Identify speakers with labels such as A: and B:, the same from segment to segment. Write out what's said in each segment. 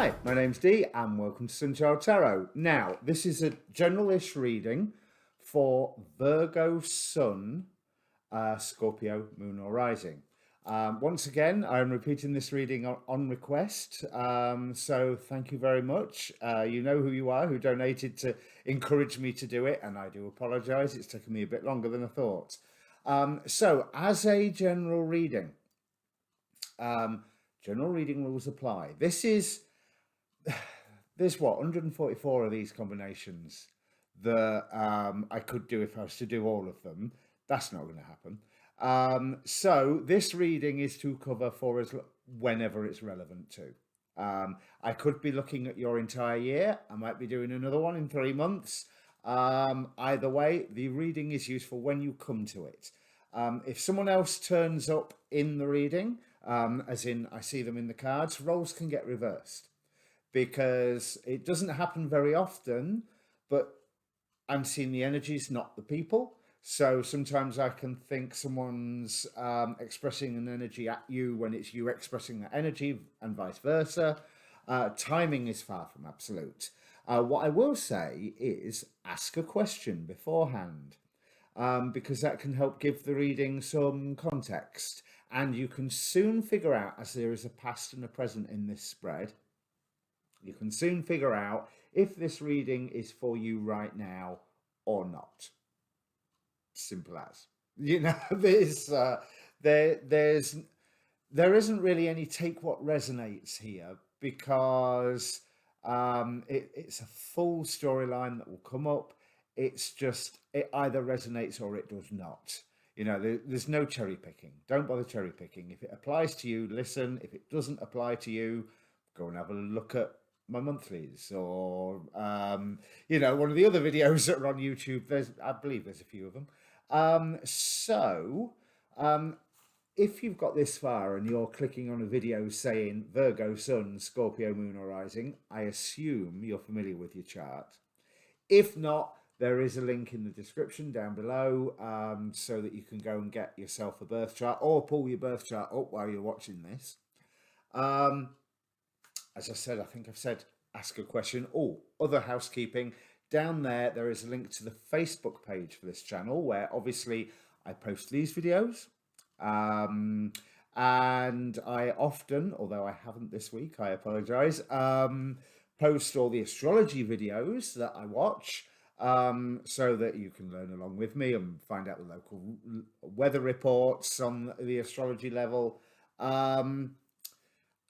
A: Hi, my name's Dee and welcome to Untitled Tarot. Now, this is a general-ish reading for Virgo Sun, Scorpio Moon or Rising. Once again, I'm repeating this reading on request, so thank you very much. You know who you are, who donated to encourage me to do it, and I do apologise. It's taken me a bit longer than I thought. So, as a general reading, general reading rules apply. There's what, 144 of these combinations that I could do if I was to do all of them. That's not going to happen. So this reading is to cover for us whenever it's relevant to. I could be looking at your entire year. I might be doing another one in 3 months. Either way, the reading is useful when you come to it. If someone else turns up in the reading, as in I see them in the cards, roles can get reversed because it doesn't happen very often, but I'm seeing the energies, not the people. So sometimes I can think someone's expressing an energy at you when it's you expressing that energy, and vice versa. Timing is far from absolute. What I will say is ask a question beforehand, because that can help give the reading some context. And you can soon figure out, as there is a past and a present in this spread, you can soon figure out if this reading is for you right now or not. Simple as. You know, there isn't really any take what resonates here, because it's a full storyline that will come up. It's just, it either resonates or it does not. You know, there's no cherry picking. Don't bother cherry picking. If it applies to you, listen. If it doesn't apply to you, go and have a look at my monthlies, or you know, one of the other videos that are on YouTube. I believe there's a few of them. If you've got this far and you're clicking on a video saying Virgo Sun, Scorpio Moon or Rising, I assume you're familiar with your chart. If not, there is a link in the description down below, so that you can go and get yourself a birth chart or pull your birth chart up while you're watching this. As I said, I think I've said ask a question. Oh, other housekeeping. Down there is a link to the Facebook page for this channel, where obviously I post these videos. And I often, although I haven't this week, I apologise, post all the astrology videos that I watch, so that you can learn along with me and find out the local weather reports on the astrology level.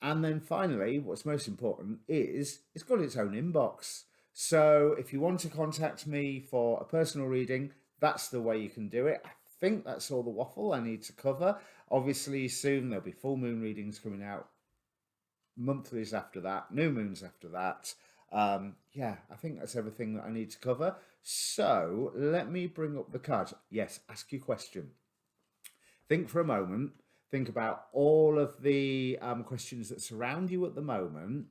A: And then finally, what's most important is it's got its own inbox. So if you want to contact me for a personal reading, that's the way you can do it. I think that's all the waffle I need to cover. Obviously, soon there'll be full moon readings coming out, monthlies after that, new moons after that. Yeah, I think that's everything that I need to cover. So let me bring up the cards. Yes, ask your question. Think for a moment. Think about all of the questions that surround you at the moment,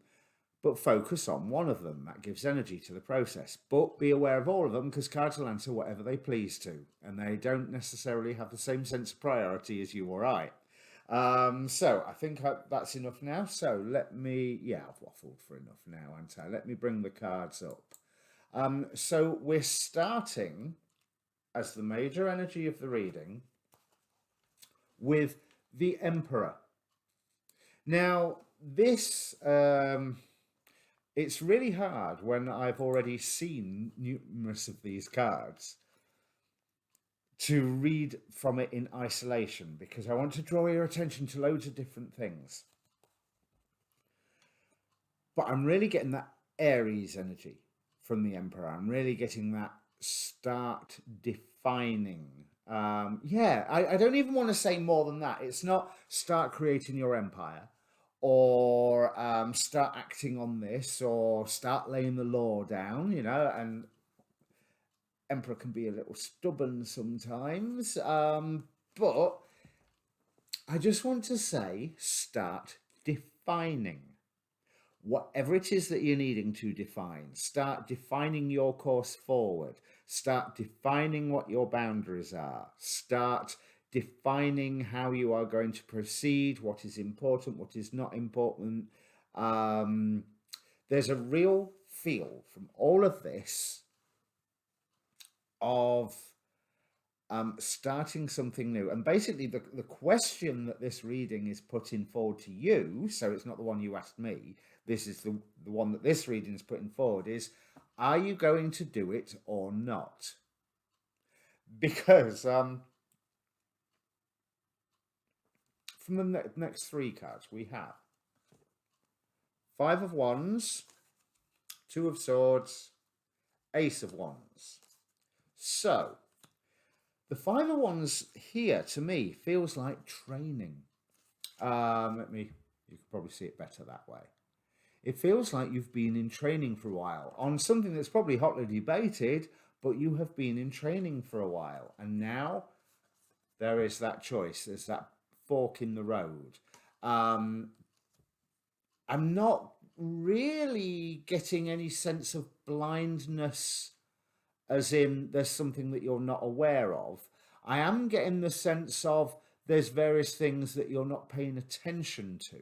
A: but focus on one of them. That gives energy to the process. But be aware of all of them, because cards will answer whatever they please to, and they don't necessarily have the same sense of priority as you or I. So I think that's enough now. So let me, yeah, I've waffled for enough now, haven't I? Let me bring the cards up. So we're starting, as the major energy of the reading, with the Emperor. Now, this, it's really hard when I've already seen numerous of these cards to read from it in isolation, because I want to draw your attention to loads of different things. But I'm really getting that Aries energy from the Emperor. I'm really getting that start defining. Yeah, I don't even want to say more than that. It's not start creating your empire, or start acting on this, or start laying the law down, you know, and Emperor can be a little stubborn sometimes. But I just want to say start defining. Whatever it is that you're needing to define, start defining your course forward. Start defining what your boundaries are. Start defining how you are going to proceed, what is important, what is not important. there's a real feel from all of this of starting something new. And basically the question that this reading is putting forward to you, so it's not the one you asked me, this is the one that this reading is putting forward, is, are you going to do it or not? Because from the next three cards we have Five of Wands, Two of Swords, Ace of Wands. So the Five of Wands here, to me, feels like training. You could probably see it better that way. It feels like you've been in training for a while on something that's probably hotly debated, but you have been in training for a while. And now there is that choice. There's that fork in the road. I'm not really getting any sense of blindness, as in there's something that you're not aware of. I am getting the sense of there's various things that you're not paying attention to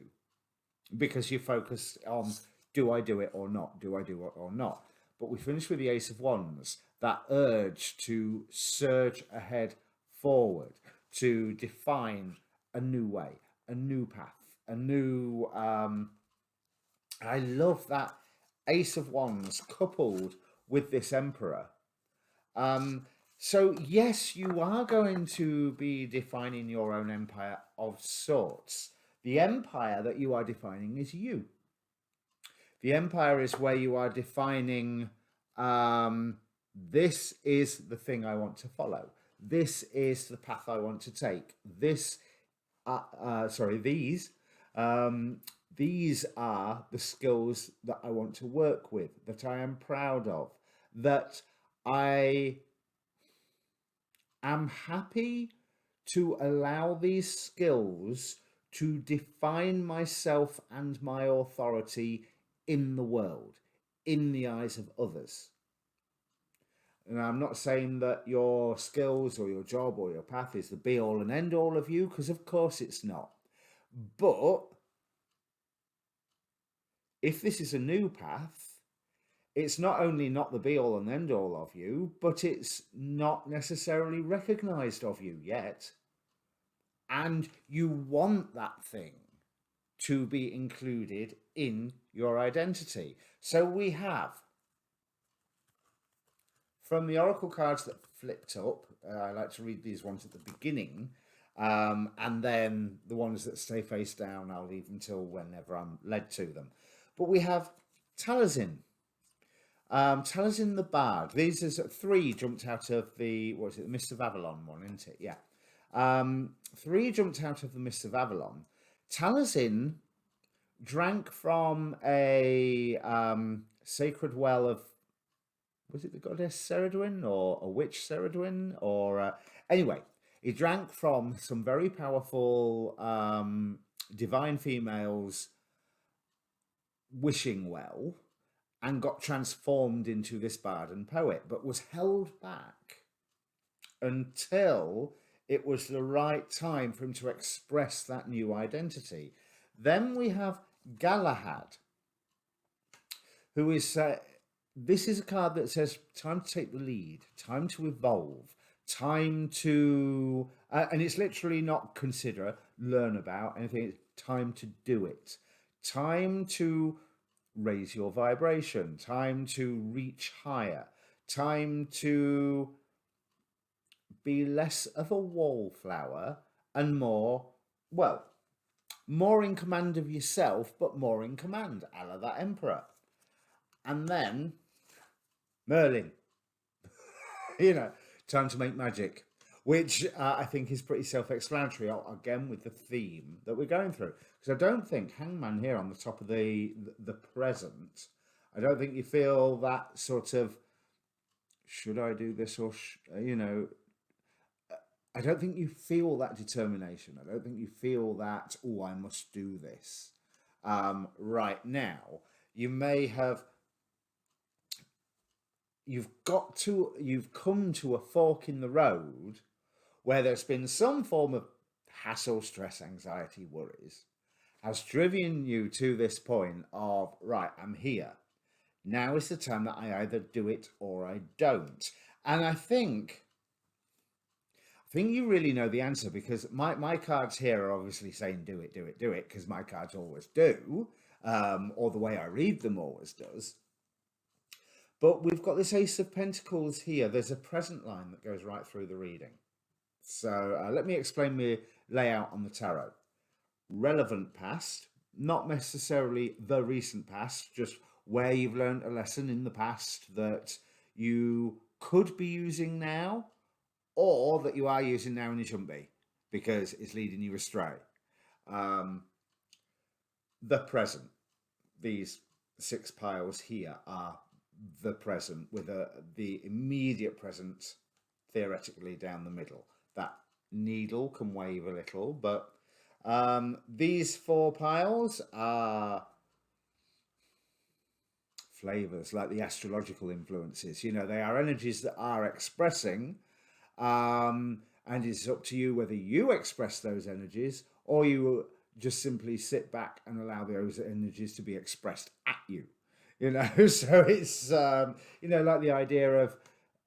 A: because you're focused on, do I do it or not? Do I do it or not? But we finish with the Ace of Wands, that urge to surge ahead forward, to define a new way, a new path, a new... I love that Ace of Wands coupled with this Emperor. So yes, you are going to be defining your own empire of sorts. The empire that you are defining is you. The empire is where you are defining, this is the thing I want to follow. This is the path I want to take. These are the skills that I want to work with, that I am proud of, that I am happy to allow these skills to define myself and my authority in the world, in the eyes of others. And I'm not saying that your skills or your job or your path is the be all and end all of you, because of course it's not. But if this is a new path, it's not only not the be all and end all of you, but it's not necessarily recognized of you yet. And you want that thing to be included in your identity. So we have, from the oracle cards that flipped up, I like to read these ones at the beginning, and then the ones that stay face down, I'll leave until whenever I'm led to them. But we have Taliesin. Taliesin the Bard. These are three jumped out of the, what is it, the Mists of Avalon one, isn't it? Yeah. Three jumped out of the Mists of Avalon. Taliesin drank from a sacred well of, was it the goddess Ceridwen or a witch Ceridwen? Or anyway, he drank from some very powerful divine females' wishing well and got transformed into this bard and poet, but was held back until it was the right time for him to express that new identity. Then we have Galahad, who is, this is a card that says time to take the lead, time to evolve, time to, and it's literally not consider, learn about anything, it's time to do it. Time to raise your vibration, time to reach higher, time to be less of a wallflower and more, well, more in command of yourself, but more in command, a la that Emperor. And then Merlin, time to make magic, which I think is pretty self-explanatory, again, with the theme that we're going through. Because I don't think Hangman here on the top of the present, I don't think you feel that sort of, should I do this or, I don't think you feel that determination. I don't think you feel that, oh, I must do this right now. You may have, you've come to a fork in the road where there's been some form of hassle, stress, anxiety, worries. has driven you to this point of, right, I'm here. Now is the time that I either do it or I don't. And I think you really know the answer, because my cards here are obviously saying do it, do it, do it, because my cards always do, or the way I read them always does. But we've got this Ace of Pentacles here. There's a present line that goes right through the reading. So let me explain the layout on the tarot. Relevant past, not necessarily the recent past, just where you've learned a lesson in the past that you could be using now, or that you are using now and you shouldn't be because it's leading you astray. The present, these 6 piles here are the present, with the immediate present theoretically down the middle. That needle can wave a little, but these 4 piles are flavors, like the astrological influences. You know, they are energies that are expressing, and it's up to you whether you express those energies or you just simply sit back and allow those energies to be expressed at you. You know, so it's like the idea of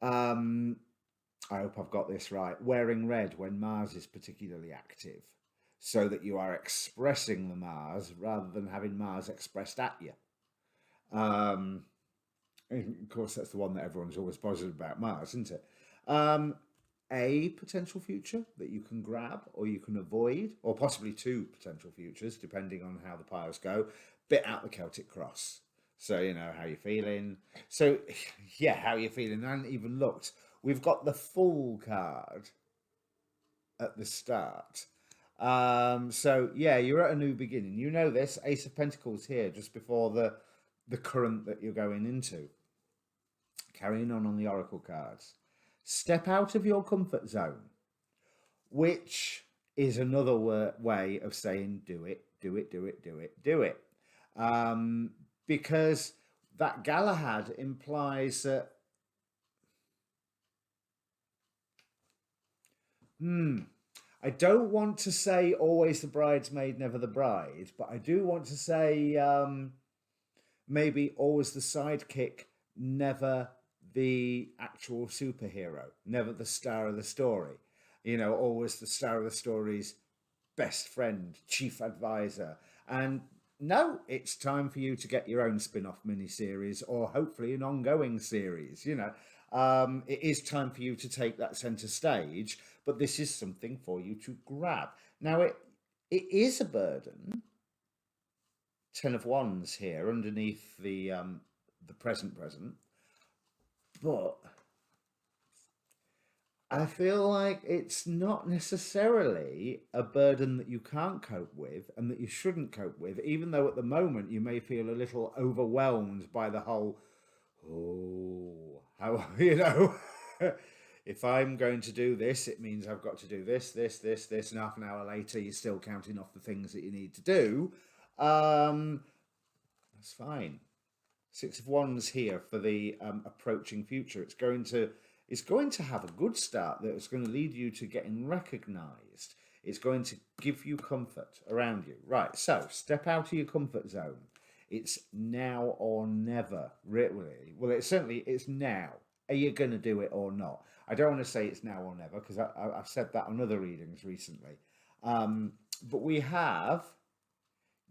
A: I hope I've got this right, wearing red when Mars is particularly active, so that you are expressing the Mars rather than having Mars expressed at you. And of course, that's the one that everyone's always positive about, Mars, isn't it? A potential future that you can grab or you can avoid, or possibly 2 potential futures, depending on how the piles go. Bit out the Celtic cross. So, you know, how you feeling. So, yeah, how you feeling. I hadn't even looked. We've got the Fool card at the start. So, yeah, you're at a new beginning. You know this. Ace of Pentacles here, just before the current that you're going into. Carrying on the Oracle cards. Step out of your comfort zone, which is another way of saying do it, do it, do it, do it, do it. Because that Galahad implies that I don't want to say always the bridesmaid, never the bride, but I do want to say maybe always the sidekick, never the actual superhero, never the star of the story. You know, always the star of the story's best friend, chief advisor. And no, it's time for you to get your own spin-off miniseries, or hopefully an ongoing series. You know, it is time for you to take that center stage, but this is something for you to grab. Now, it is a burden. 10 of Wands here underneath the present, but I feel like it's not necessarily a burden that you can't cope with and that you shouldn't cope with, even though at the moment you may feel a little overwhelmed by the whole, oh, how, you know, if I'm going to do this, it means I've got to do this, and half an hour later you're still counting off the things that you need to do. That's fine. 6 of Wands here for the approaching future. It's going to have a good start that's going to lead you to getting recognised. It's going to give you comfort around you. Right, so step out of your comfort zone. It's now or never, really. Well, it's now. Are you going to do it or not? I don't want to say it's now or never, because I've said that on other readings recently. But we have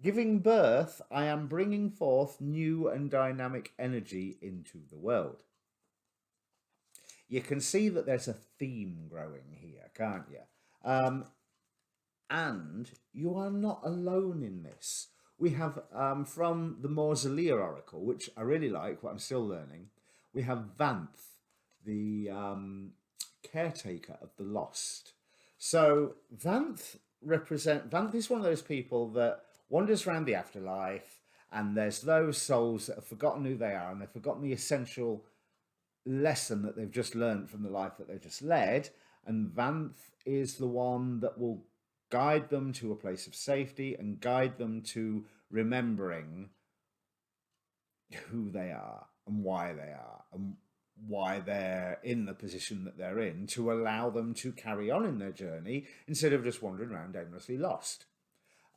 A: giving birth. I am bringing forth new and dynamic energy into the world. You can see that there's a theme growing here, can't you? And you are not alone in this. We have, from the Mausolea Oracle, which I really like, what I'm still learning, we have Vanth, the caretaker of the lost. So Vanth is one of those people that wanders around the afterlife, and there's those souls that have forgotten who they are, and they've forgotten the essential lesson that they've just learned from the life that they've just led. And Vanth is the one that will guide them to a place of safety and guide them to remembering who they are and why they're in the position that they're in, to allow them to carry on in their journey instead of just wandering around aimlessly lost.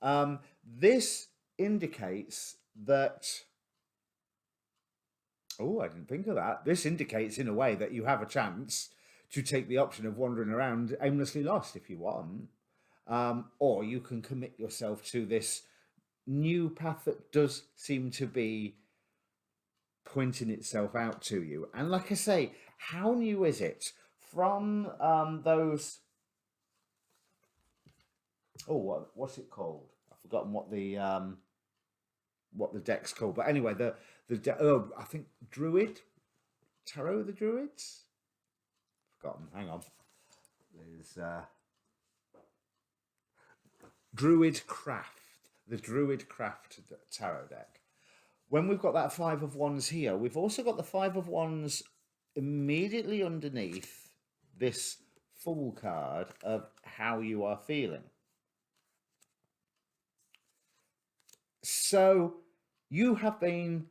A: This indicates that, oh, I didn't think of that. This indicates in a way that you have a chance to take the option of wandering around aimlessly lost if you want. Or you can commit yourself to this new path that does seem to be pointing itself out to you. And like I say, how new is it? From those, oh, what's it called? I've forgotten what the deck's called. But anyway, I think Druid, Tarot of the Druids. Forgotten. Hang on. There's Druid Craft, the Druid Craft tarot deck. When we've got that Five of Wands here, we've also got the Five of Wands immediately underneath this Fool card of how you are feeling. So you have been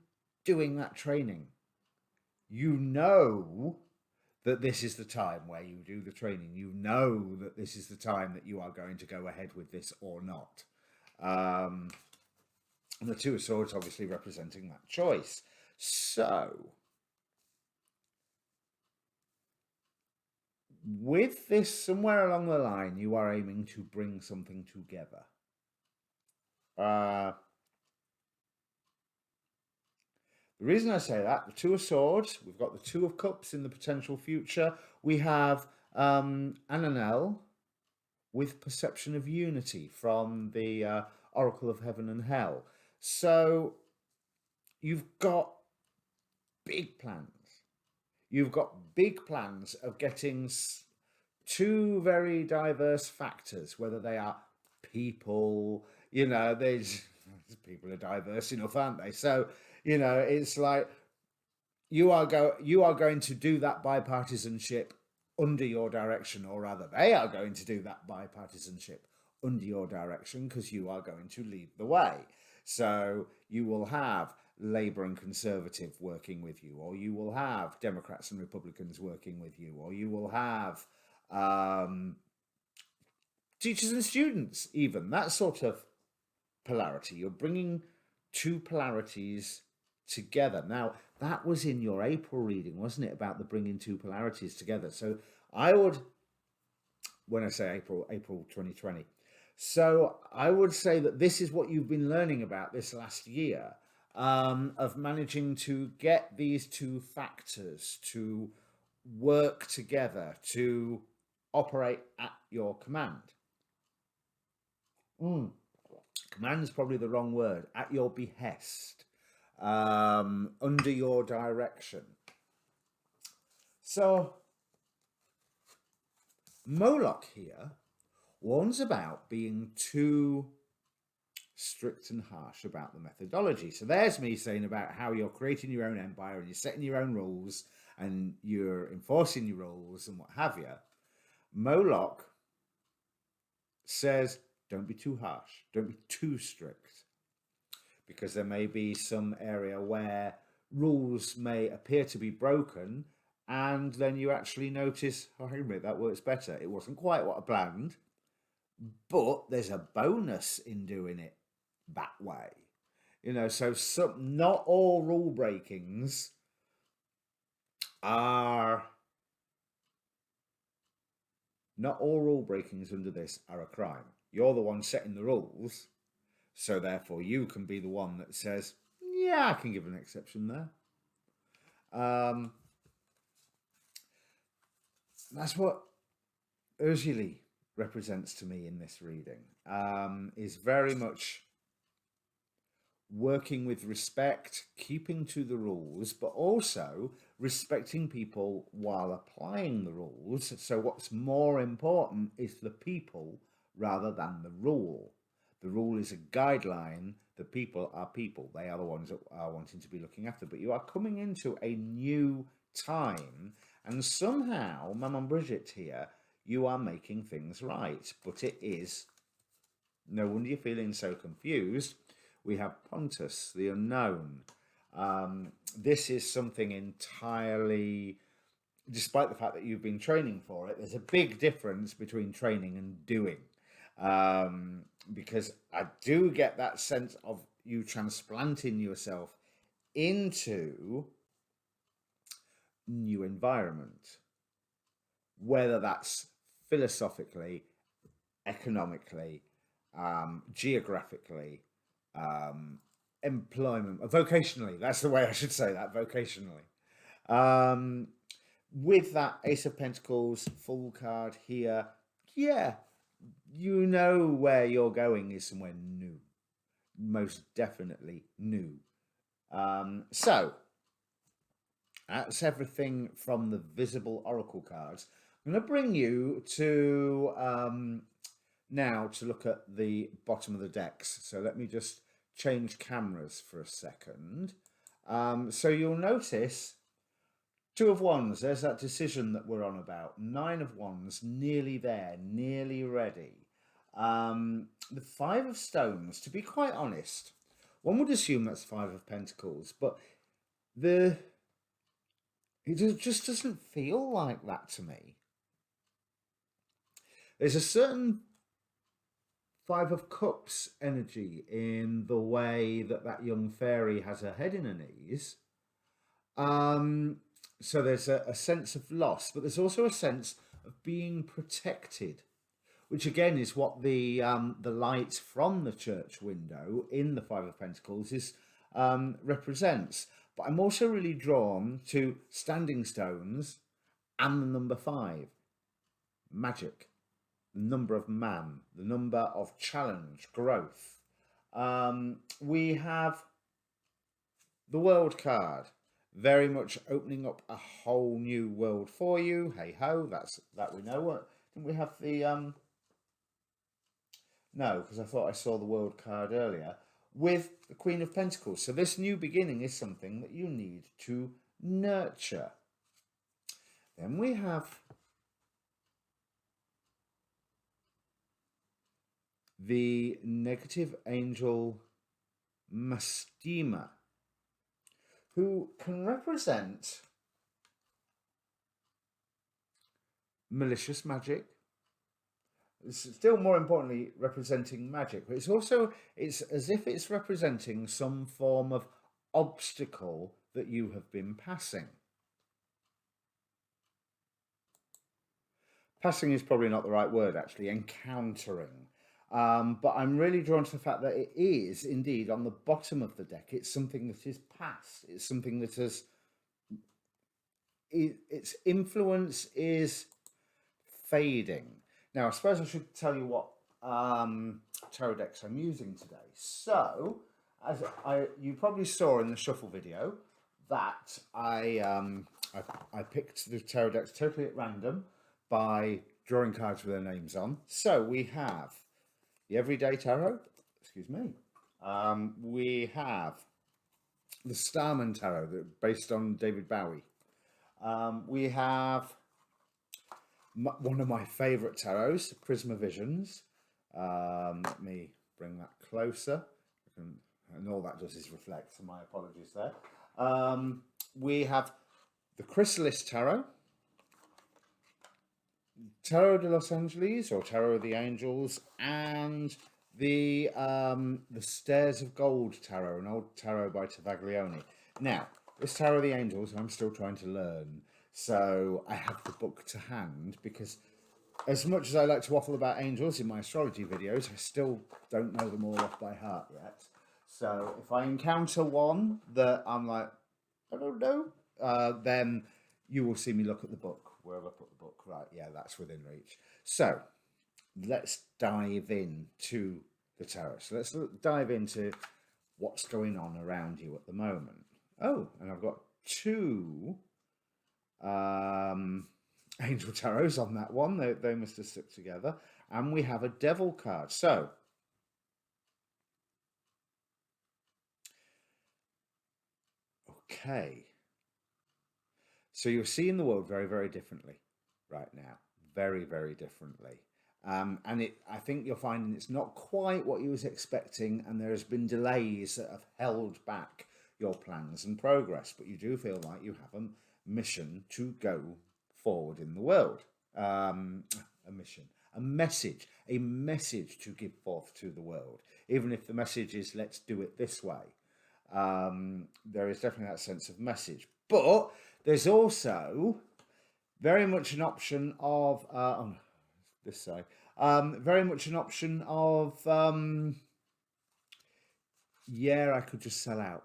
A: doing that training. You know that this is the time where you do the training. You know that this is the time that you are going to go ahead with this or not. And the Two of Swords obviously representing that choice. So with this, somewhere along the line, you are aiming to bring something together. The reason I say that, the Two of Swords, we've got the Two of Cups in the potential future. We have Ananel with Perception of Unity from the Oracle of Heaven and Hell. So you've got big plans. You've got big plans of getting two very diverse factors, whether they are people, there's people are diverse enough, aren't they? So, it's like you are going to do that bipartisanship under your direction, or rather they are going to do that bipartisanship under your direction because you are going to lead the way. So you will have Labour and Conservative working with you, or you will have Democrats and Republicans working with you, or you will have teachers and students, even that sort of polarity. You're bringing two polarities together. Now, that was in your April reading, wasn't it, about the bringing two polarities together? So I would, when I say April 2020, so I would say that this is what you've been learning about this last year, of managing to get these two factors to work together, to operate at your command. Command is probably the wrong word. At your behest, under your direction. So Moloch here warns about being too strict and harsh about the methodology. So there's me saying about how you're creating your own empire and you're setting your own rules and you're enforcing your rules and what have you. Moloch says, don't be too harsh, don't be too strict, because there may be some area where rules may appear to be broken and then you actually notice, oh, wait a minute, that works better. It wasn't quite what I planned, but there's a bonus in doing it that way. So not all rule breakings under this are a crime. You're the one setting the rules, so therefore you can be the one that says, yeah, I can give an exception there. That's what Ursuli represents to me in this reading, is very much working with respect, keeping to the rules, but also respecting people while applying the rules. So what's more important is the people rather than the rule. The rule is a guideline. The people are people. They are the ones that are wanting to be looking after. But you are coming into a new time, and somehow, Maman Brigitte here, you are making things right. But it is, no wonder you're feeling so confused. We have Pontus, the unknown. This is something entirely, despite the fact that you've been training for it, there's a big difference between training and doing. because I do get that sense of you transplanting yourself into new environment, whether that's philosophically, economically, geographically, employment, vocationally. That's the way I should say that, vocationally. With that Ace of Pentacles full card here, yeah, you know where you're going is somewhere new, most definitely new. So that's everything from the visible oracle cards. I'm going to bring you to now to look at the bottom of the decks. So let me just change cameras for a second. So you'll notice Two of Wands, there's that decision that we're on about. Nine of Wands, nearly there, nearly ready. The Five of Stones, to be quite honest, one would assume that's Five of Pentacles, but it just doesn't feel like that to me. There's a certain Five of Cups energy in the way that young fairy has her head in her knees. So there's a sense of loss, but there's also a sense of being protected, which again is what the light from the church window in the Five of Pentacles is represents. But I'm also really drawn to standing stones and the number 5, magic, the number of man, the number of challenge, growth. We have the World card, very much opening up a whole new world for you. Hey ho, that we know. What didn't we have the no, because I thought I saw the World card earlier with the Queen of Pentacles. So this new beginning is something that you need to nurture. Then we have the negative angel Mastima, who can represent malicious magic. It's still more importantly representing magic, but it's as if it's representing some form of obstacle that you have been passing. Passing is probably not the right word, actually, encountering. But I'm really drawn to the fact that it is indeed on the bottom of the deck. It's something that is past. It's something that has, its influence is fading. Now, I suppose I should tell you what tarot decks I'm using today. So, as you probably saw in the shuffle video, that I picked the tarot decks totally at random by drawing cards with their names on. So we have the Everyday Tarot, excuse me. We have the Starman Tarot, based on David Bowie. We have one of my favourite tarots, Prisma Visions. Let me bring that closer. And all that does is reflect, so my apologies there. We have the Chrysalis Tarot, Tarot de Los Angeles, or Tarot of the Angels, and the Stairs of Gold Tarot, an old tarot by Tavaglione. Now, this Tarot of the Angels, I'm still trying to learn, so I have the book to hand, because as much as I like to waffle about angels in my astrology videos, I still don't know them all off by heart yet. So if I encounter one that I'm like, I don't know, then you will see me look at the book. Where have I put the book? Right, yeah, that's within reach. So let's dive into the tarot. So let's dive into what's going on around you at the moment. Oh, and I've got 2 angel tarots on that one. They must have stuck together. And we have a devil card. So okay. So you're seeing the world very, very differently right now. Very, very differently. And I think you're finding it's not quite what you was expecting, and there has been delays that have held back your plans and progress, but you do feel like you have a mission to go forward in the world. A a message to give forth to the world, even if the message is let's do it this way. There is definitely that sense of message, but there's also very much an option of on this side, very much an option of yeah, I could just sell out,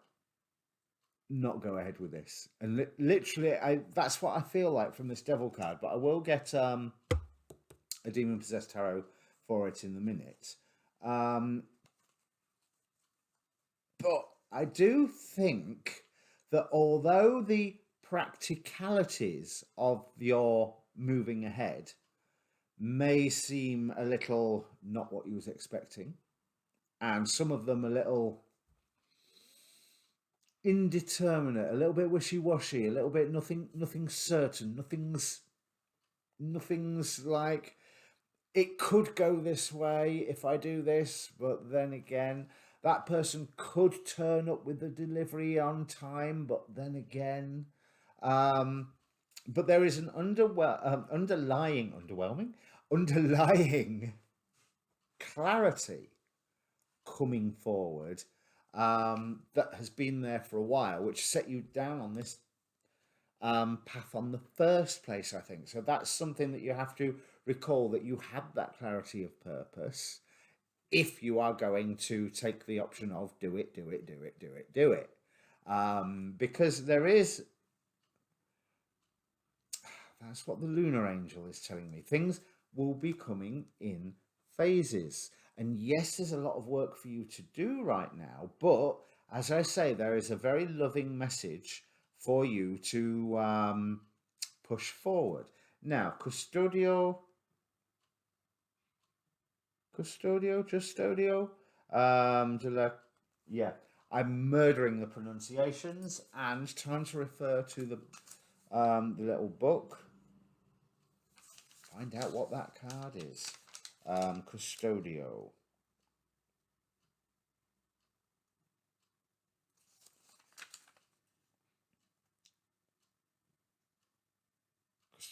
A: not go ahead with this, and literally, that's what I feel like from this devil card. But I will get a demon possessed tarot for it in a minute. But I do think that although the practicalities of your moving ahead may seem a little not what you was expecting, and some of them a little indeterminate, a little bit wishy-washy, a little bit nothing certain, nothing's like it could go this way if I do this, but then again, that person could turn up with the delivery on time, but then again, but there is an underlying clarity coming forward that has been there for a while, which set you down on this path on the first place, I think. So that's something that you have to recall, that you had that clarity of purpose if you are going to take the option of do it. Because there is, that's what the lunar angel is telling me. Things will be coming in phases. And yes, there's a lot of work for you to do right now. But as I say, there is a very loving message for you to push forward. Now, custodio, yeah, I'm murdering the pronunciations, and time to refer to the little book. Find out what that card is. Custodio.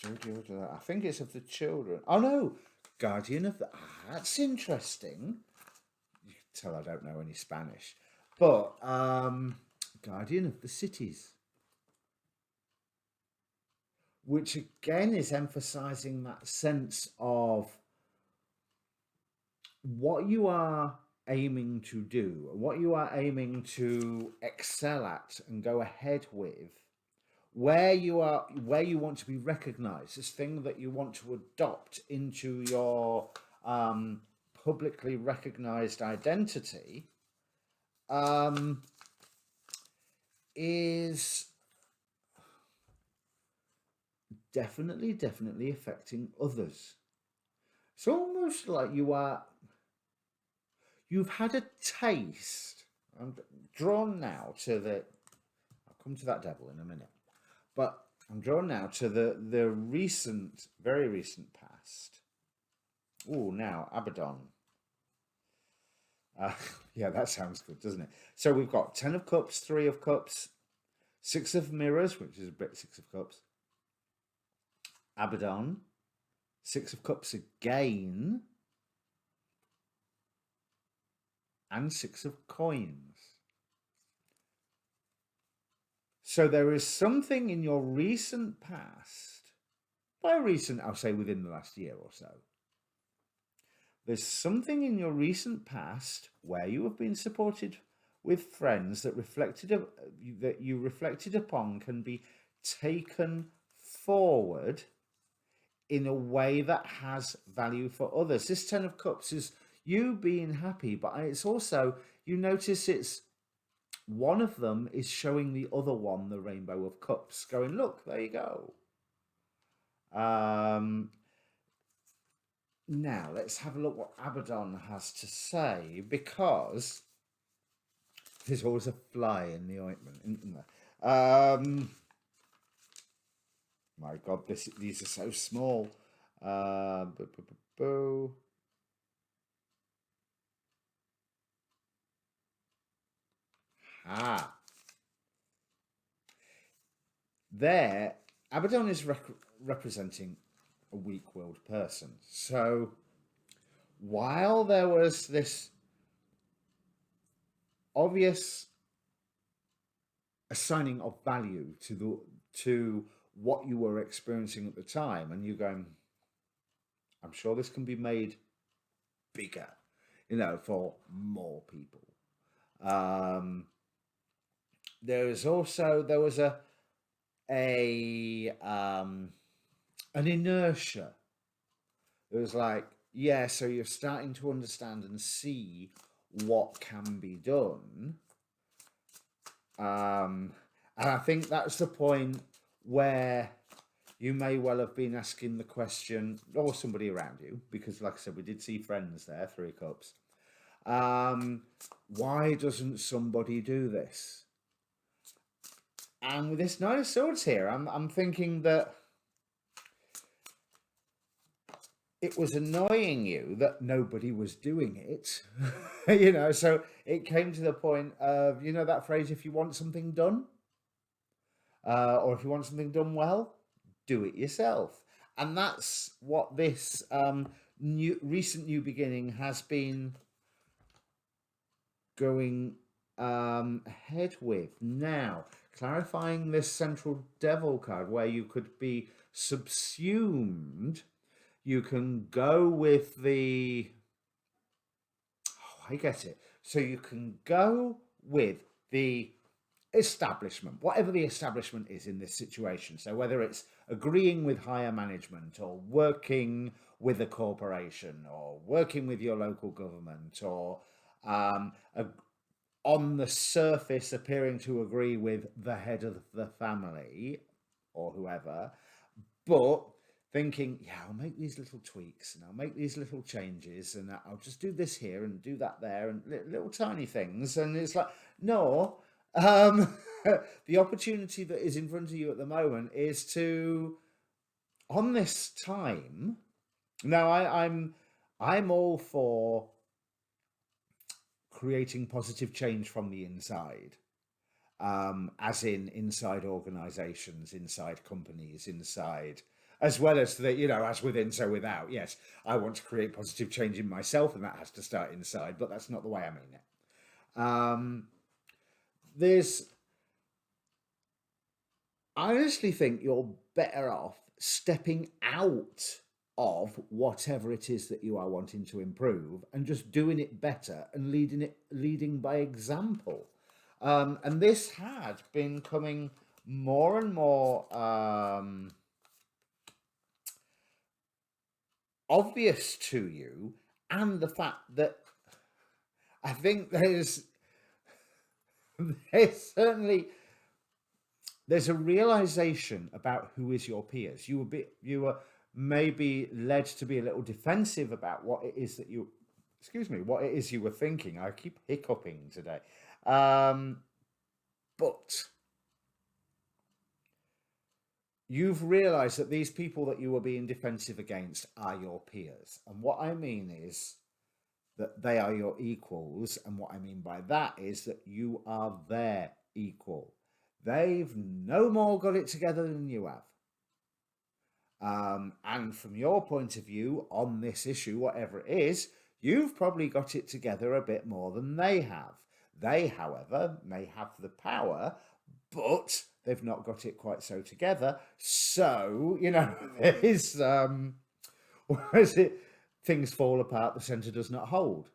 A: I think it's of the children. Oh no, guardian of the. That's interesting. You can tell I don't know any Spanish, but guardian of the cities, which again is emphasizing that sense of what you are aiming to do, what you are aiming to excel at and go ahead with, where you want to be recognized, this thing that you want to adopt into your publicly recognized identity, is definitely affecting others. It's almost like you've had a taste. I'm drawn now to I'll come to that devil in a minute. But I'm drawn now to the very recent past. Oh, now Abaddon. Yeah, that sounds good, doesn't it? So we've got 10 of Cups, 3 of Cups, 6 of Mirrors, which is a bit 6 of Cups, Abaddon, 6 of Cups again, and 6 of Coins. So there is something in your recent past, by recent, I'll say within the last year or so, there's something in your recent past where you have been supported with friends that you reflected upon can be taken forward in a way that has value for others. This 10 of Cups is you being happy, but it's also, you notice it's one of them is showing the other one the Rainbow of Cups, going, look, there you go. Now, let's have a look what Abaddon has to say, because there's always a fly in the ointment, isn't there? My God, these are so small. There, Abaddon is representing a weak-willed person. So while there was this obvious assigning of value to what you were experiencing at the time, and you going, I'm sure this can be made bigger, for more people. There was an inertia. It was like, yeah, so you're starting to understand and see what can be done. And I think that's the point where you may well have been asking the question, or somebody around you, because like I said, we did see friends there, 3 cups. Why doesn't somebody do this? And with this 9 of Swords here, I'm thinking that it was annoying you that nobody was doing it, so it came to the point of, that phrase, if you want something done, or if you want something done well, do it yourself. And that's what this recent new beginning has been going ahead with. Now, clarifying this central devil card where you could be subsumed, you can go with the... Oh, I get it. So you can go with the establishment, whatever the establishment is in this situation. So whether it's agreeing with higher management, or working with a corporation, or working with your local government, or on the surface appearing to agree with the head of the family or whoever, but thinking, yeah, I'll make these little tweaks and I'll make these little changes and I'll just do this here and do that there and little tiny things. And it's like, no, the opportunity that is in front of you at the moment is to, on this time, now I'm all for creating positive change from the inside, as in inside organizations, inside companies, inside, as well as as within, so without. Yes, I want to create positive change in myself, and that has to start inside, but that's not the way I mean it. I honestly think you're better off stepping out of whatever it is that you are wanting to improve and just doing it better and leading by example. And this had been coming more and more obvious to you, and the fact that I think there's a realization about who is your peers. You were maybe led to be a little defensive about what it is that you were thinking. I keep hiccuping today. But you've realized that these people that you were being defensive against are your peers. And what I mean is that they are your equals. And what I mean by that is that you are their equal. They've no more got it together than you have. And from your point of view on this issue, whatever it is, you've probably got it together a bit more than they have. They, however, may have the power, but they've not got it quite so together. So, there is, what is it? Things fall apart, the centre does not hold.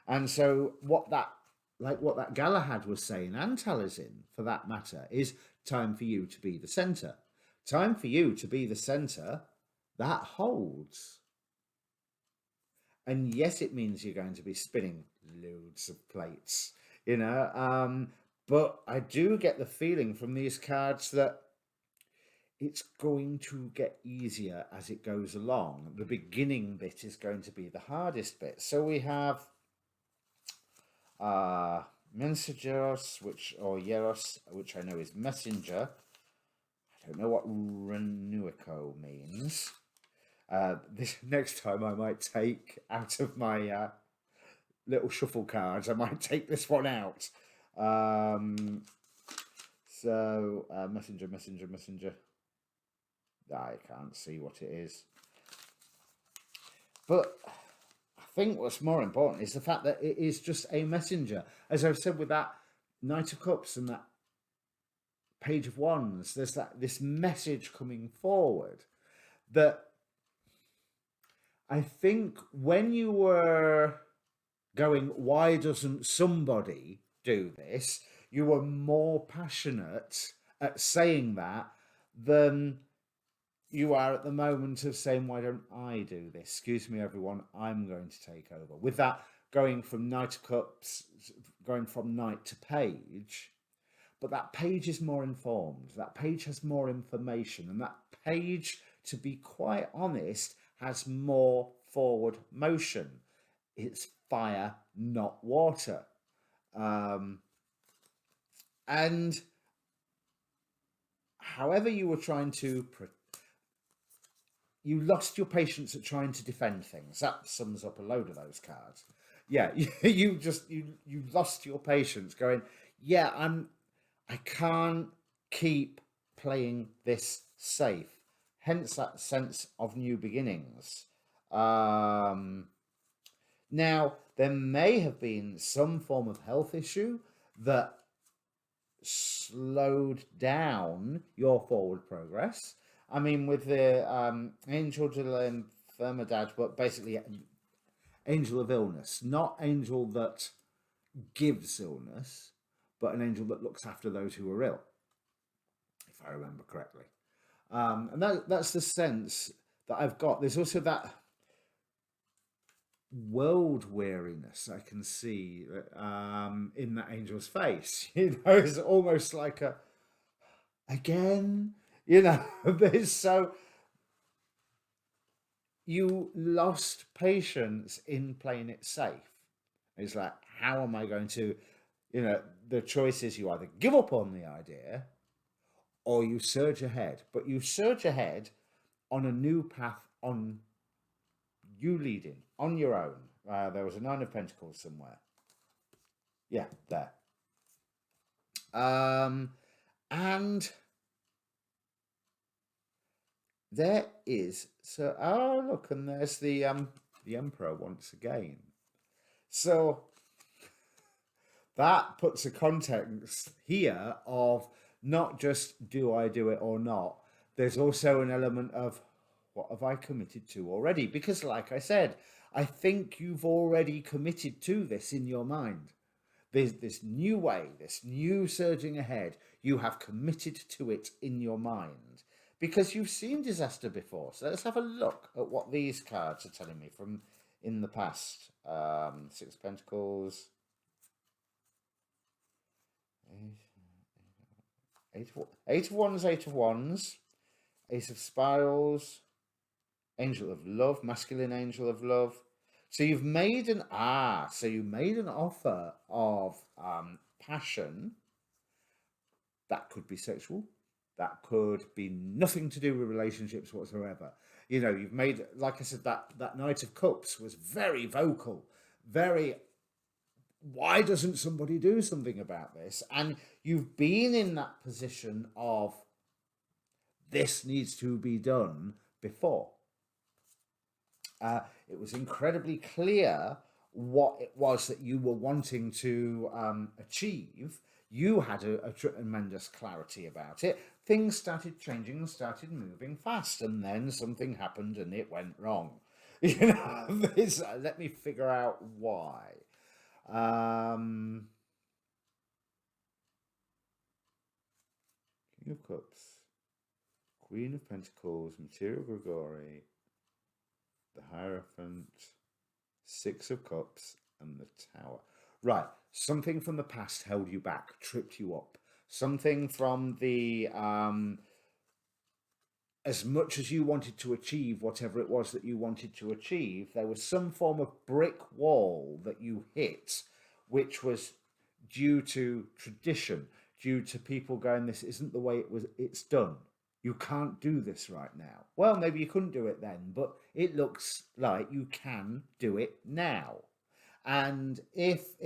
A: And so what that Galahad was saying, and Taliesin for that matter, is time for you to be the centre. Time for you to be the centre that holds. And yes, it means you're going to be spinning loads of plates, but I do get the feeling from these cards that it's going to get easier as it goes along. The beginning bit is going to be the hardest bit. So we have Mensageros, which I know is messenger. I don't know what Renuico means. This next time I might take out of my little shuffle cards, I might take this one out. Messenger. I can't see what it is. But I think what's more important is the fact that it is just a messenger. As I've said with that Knight of Cups and that Page of Wands, there's this message coming forward that I think when you were going, why doesn't somebody do this? You were more passionate at saying that than you are at the moment of saying, why don't I do this? Excuse me, everyone, I'm going to take over. With that going from Knight of Cups, going from Knight to Page, but that page is more informed. That page has more information. And that page, to be quite honest, has more forward motion. It's fire, not water. And however you were trying to... You lost your patience at trying to defend things. That sums up a load of those cards. Yeah, you lost your patience going, yeah, I can't keep playing this safe. Hence that sense of new beginnings. Now, there may have been some form of health issue that slowed down your forward progress. I mean, with the Angel de la Enfermedad, but basically angel of illness, not angel that gives illness, but an angel that looks after those who are ill, if I remember correctly. And that's the sense that I've got. There's also that world weariness I can see in that angel's face. It's almost like again, there's so... You lost patience in playing it safe. It's like, how am I going to, the choice is you either give up on the idea or you surge ahead. But you surge ahead on a new path, on you leading, on your own. There was a Nine of Pentacles somewhere. Yeah, there. And there is... So, oh, look, and there's the Emperor once again. So that puts a context here of not just do I do it or not. There's also an element of what have I committed to already? Because like I said, I think you've already committed to this in your mind. There's this new way, this new surging ahead. You have committed to it in your mind because you've seen disaster before. So let's have a look at what these cards are telling me from in the past. Six of Pentacles. Eight of Wands, Eight of Wands. Ace of Spirals. Angel of Love, masculine angel of love. So you've made an offer of passion. That could be sexual. That could be nothing to do with relationships whatsoever. You've made, like I said, that Knight of Cups was very vocal, very, why doesn't somebody do something about this? And you've been in that position of this needs to be done before. It was incredibly clear what it was that you were wanting to achieve. You had a tremendous clarity about it. Things started changing and started moving fast, and then something happened and it went wrong. Let me figure out why. King of Cups, Queen of Pentacles, Material Gregory, the Hierophant, Six of Cups, and the Tower. Right, something from the past held you back, tripped you up. Something from the, as much as you wanted to achieve whatever it was that you wanted to achieve, there was some form of brick wall that you hit, which was due to tradition, due to people going, this isn't the way it's done. You can't do this right now. Well, maybe you couldn't do it then, but it looks like you can do it now. And if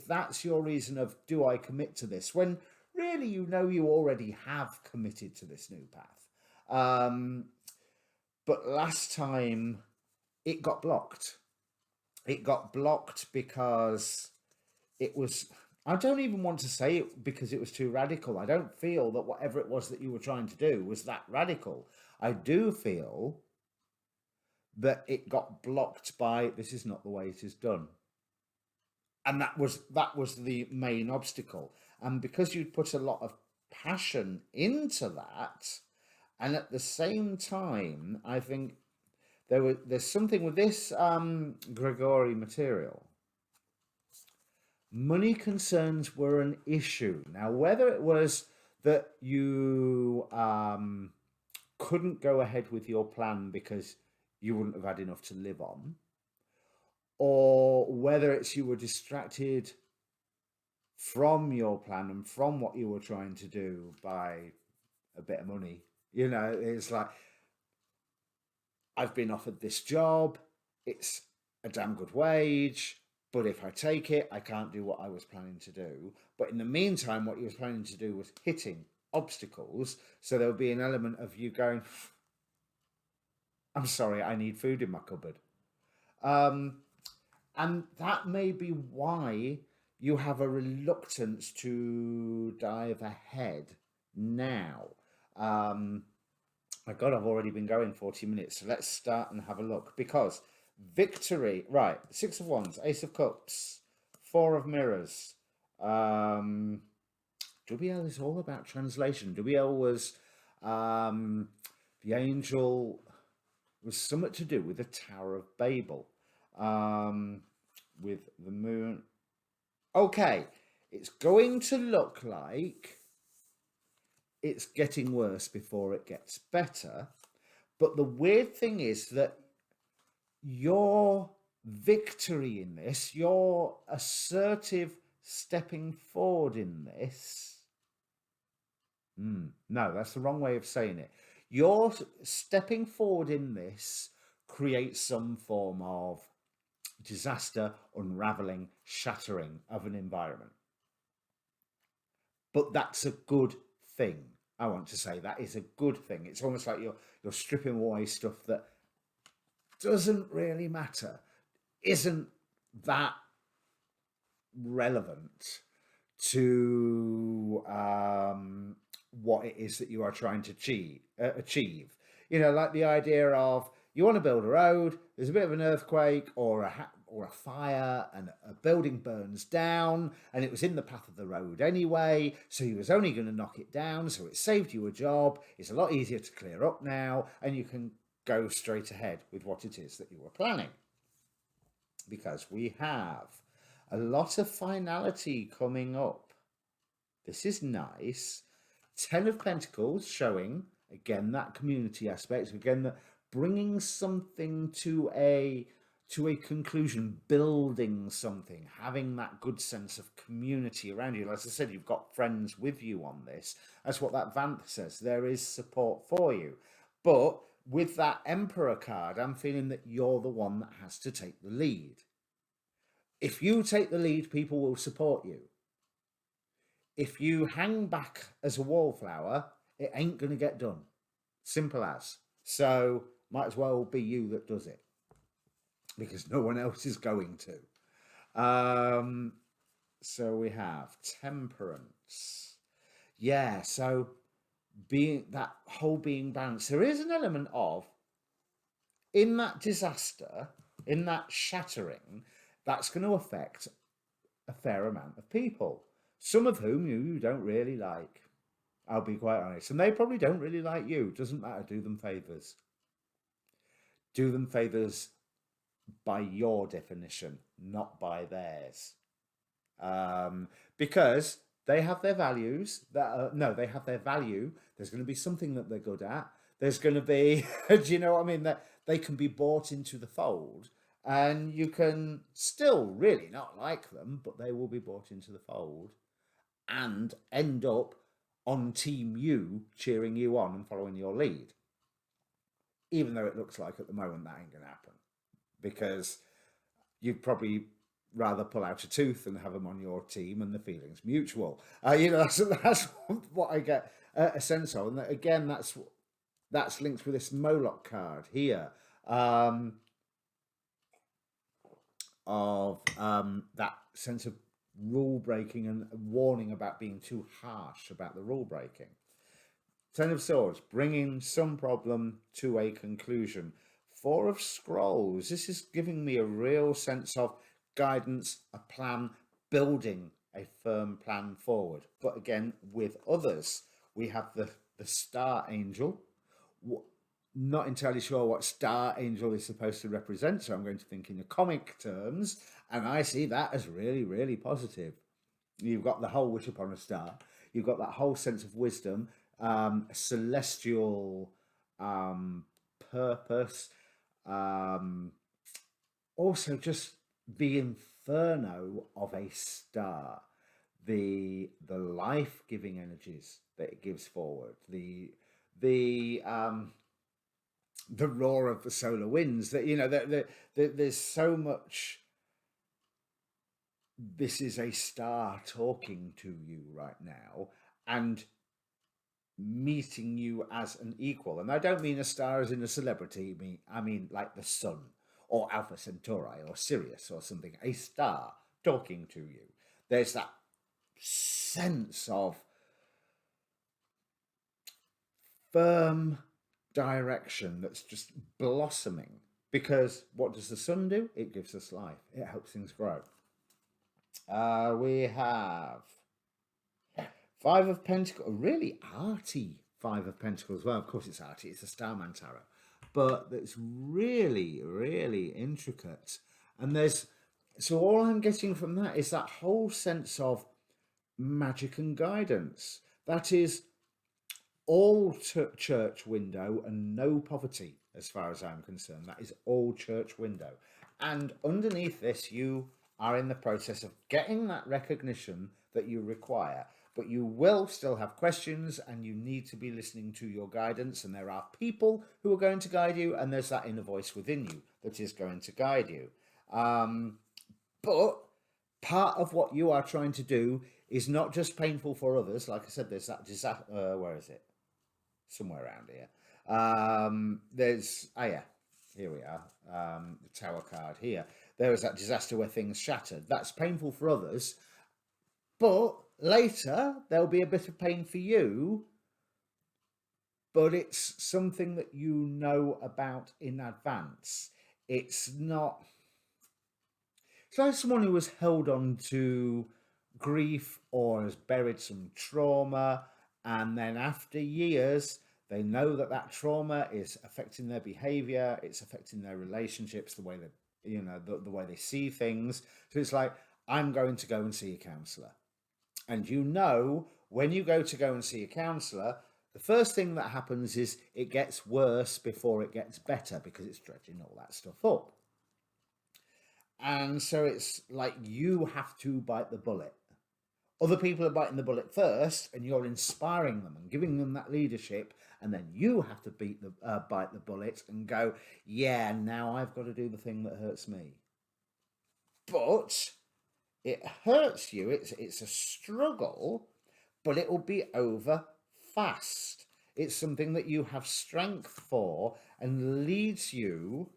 A: that's your reason of, do I commit to this? When really, you already have committed to this new path. But last time it got blocked. it got blocked because it was, I don't even want to say it because it was too radical. I don't feel that whatever it was that you were trying to do was that radical. I do feel that it got blocked by this is not the way it is done. And that was the main obstacle. And because you'd put a lot of passion into that, and at the same time, I think there's something with this Gregory material. Money concerns were an issue. Now, whether it was that you couldn't go ahead with your plan because you wouldn't have had enough to live on, or whether it's you were distracted from your plan and from what you were trying to do by a bit of money. You know, it's like, I've been offered this job, it's a damn good wage, but if I take it, I can't do what I was planning to do. But in the meantime, what you was planning to do was hitting obstacles. So there would be an element of you going, I'm sorry, I need food in my cupboard. Um, and that may be why you have a reluctance to dive ahead now. Um, my God, I've already been going 40 minutes. So let's start and have a look. Because victory, right, Six of Wands, Ace of Cups, Four of Mirrors. WL is all about translation. WL was the angel was something to do with the Tower of Babel, with the moon. Okay, it's going to look like it's getting worse before it gets better. But the weird thing is that your victory in this, your assertive stepping forward in this, no, that's the wrong way of saying it. Your stepping forward in this creates some form of disaster, unraveling, shattering of an environment. But that's a good thing. I want to say that is a good thing. It's almost like you're stripping away stuff that doesn't really matter, isn't that relevant to what it is that you are trying to achieve. You know, like the idea of you want to build a road, there's a bit of an earthquake or a fire, and a building burns down, and it was in the path of the road anyway, so he was only going to knock it down, so it saved you a job. It's a lot easier to clear up now, and you can go straight ahead with what it is that you were planning. Because we have a lot of finality coming up. This is nice. 10 of Pentacles showing, again, that community aspect. Again, that bringing something to a conclusion, building something, having that good sense of community around you. As I said, you've got friends with you on this. That's what that Vanth says. There is support for you. But with that Emperor card, I'm feeling that you're the one that has to take the lead. If you take the lead, people will support you. If you hang back as a wallflower, it ain't going to get done. Simple as. So might as well be you that does it, because no one else is going to. So we have Temperance. Yeah, so being that whole being balanced. There is an element of, in that disaster, in that shattering, that's going to affect a fair amount of people, some of whom you don't really like. I'll be quite honest. And they probably don't really like you. Doesn't matter. Do them favours. Do them favours by your definition, not by theirs. Because they have their values. They have their value. There's going to be something that they're good at. There's going to be, do you know what I mean? That they can be brought into the fold, and you can still really not like them, but they will be brought into the fold and end up on team you, cheering you on and following your lead. Even though it looks like at the moment that ain't going to happen, because you'd probably rather pull out a tooth than have them on your team, and the feeling's mutual. That's what I get a sense of. And again, that's linked with this Moloch card here. of that sense of rule breaking and warning about being too harsh about the rule breaking. Ten of Swords, bringing some problem to a conclusion. Four of Scrolls, this is giving me a real sense of guidance, a plan, building a firm plan forward. But again, with others, we have the Star Angel. Not entirely sure what Star Angel is supposed to represent, so I'm going to think in the comic terms, and I see that as really, really positive. You've got the whole wish upon a star. You've got that whole sense of wisdom, celestial purpose. Also, just the inferno of a star, the life-giving energies that it gives forward, the roar of the solar winds. That there's so much. This is a star talking to you right now and meeting you as an equal. And I don't mean a star as in a celebrity. I mean like the sun or Alpha Centauri or Sirius or something. A star talking to you. There's that sense of firm direction that's just blossoming. Because what does the sun do? It gives us life. It helps things grow. We have Five of Pentacles, a really arty Five of Pentacles. Well, of course it's arty, it's a Starman Tarot, but it's really, really intricate. And so all I'm getting from that is that whole sense of magic and guidance. That is all church window and no poverty, as far as I'm concerned. That is all church window. And underneath this, you are in the process of getting that recognition that you require, but you will still have questions and you need to be listening to your guidance, and there are people who are going to guide you, and there's that inner voice within you that is going to guide you. But part of what you are trying to do is not just painful for others. Like I said, there's that disaster. Where is it? Somewhere around here. Yeah, here we are. The Tower card here. There is that disaster where things shattered. That's painful for others, but later there'll be a bit of pain for you, but it's something that you know about in advance. It's not... It's like someone who has held on to grief or has buried some trauma, and then after years, they know that that trauma is affecting their behavior, it's affecting their relationships, the way that, the way they see things. So it's like, I'm going to go and see a counsellor. And when you go and see a counsellor, the first thing that happens is it gets worse before it gets better, because it's dredging all that stuff up. And so it's like you have to bite the bullet. Other people are biting the bullet first, and you're inspiring them and giving them that leadership, and then you have to bite the bullet and go, yeah, now I've got to do the thing that hurts me. But it hurts you. It's a struggle, but it will be over fast. It's something that you have strength for and leads you...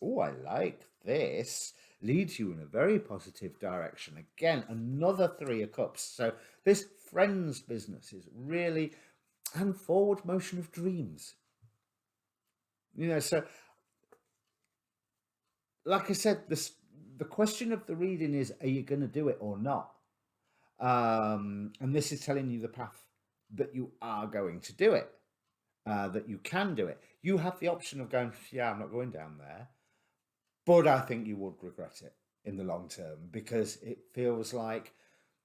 A: Oh, I like this. Leads you in a very positive direction. Again, another Three of Cups. So this friends business is really... And forward motion of dreams. So... Like I said, the question of the reading is, are you going to do it or not? And this is telling you the path that you are going to do it, that you can do it. You have the option of going, yeah, I'm not going down there. But I think you would regret it in the long term, because it feels like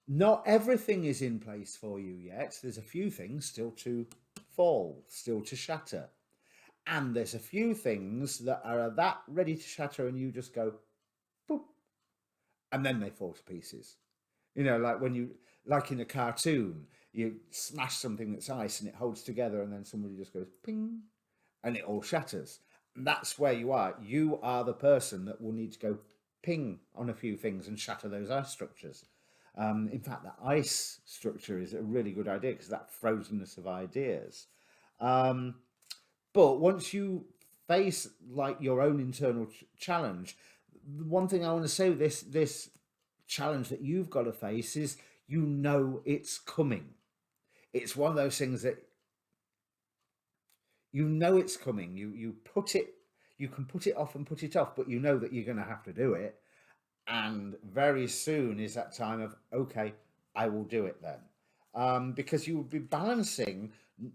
A: not everything is in place for you yet. There's a few things still to fall, still to shatter. And there's a few things that are that ready to shatter, and you just go, boop, and then they fall to pieces. Like in a cartoon, you smash something that's ice and it holds together, and then somebody just goes ping, and it all shatters. And that's where you are. You are the person that will need to go ping on a few things and shatter those ice structures. In fact, the ice structure is a really good idea, because that frozenness of ideas. But once you face like your own internal challenge. The one thing I want to say with this challenge that you've got to face is, you know, it's coming. It's one of those things that you know it's coming. You can put it off and put it off, but you know that you're going to have to do it. And very soon is that time of, okay, I will do it then. Because you will be balancing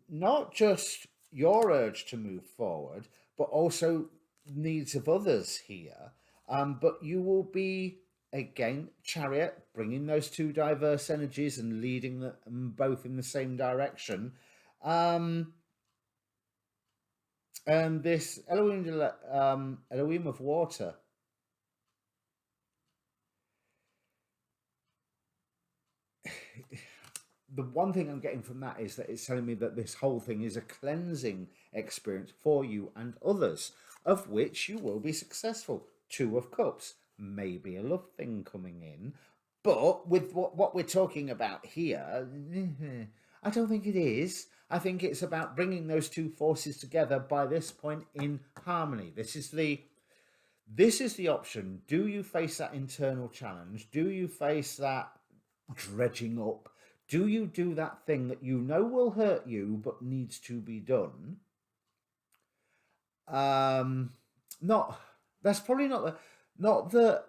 A: not just your urge to move forward, but also needs of others here. But you will be, again, chariot, bringing those two diverse energies and leading them both in the same direction. And this Elohim of water, the one thing I'm getting from that is that it's telling me that this whole thing is a cleansing experience for you and others, of which you will be successful. Two of Cups, maybe a love thing coming in, but with what we're talking about here, I don't think it is. I think it's about bringing those two forces together by this point in harmony. This is the option. Do you face that internal challenge? Do you face that dredging up? Do you do that thing that you know will hurt you but needs to be done? Not that's probably not that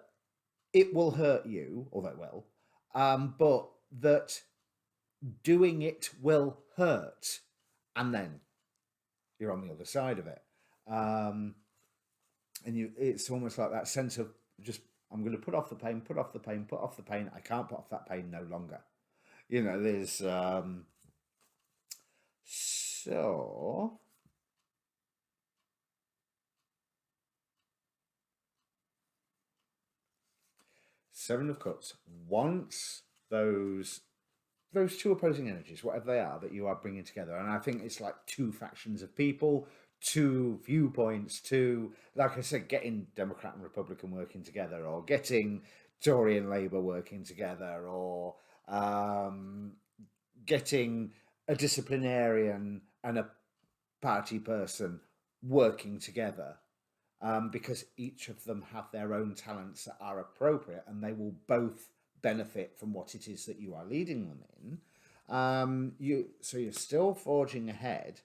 A: it will hurt you, although it will, but that doing it will hurt, and then you're on the other side of it. And it's almost like that sense of just, I'm going to put off the pain, put off the pain, put off the pain. I can't put off that pain no longer. You know, there's so Seven of Cups. Once those two opposing energies, whatever they are, that you are bringing together, and I think it's like two factions of people, two viewpoints, two, like I said, getting Democrat and Republican working together, or getting Tory and Labour working together, or getting a disciplinarian and a party person working together, because each of them have their own talents that are appropriate, and they will both benefit from what it is that you are leading them in. So you're still forging ahead.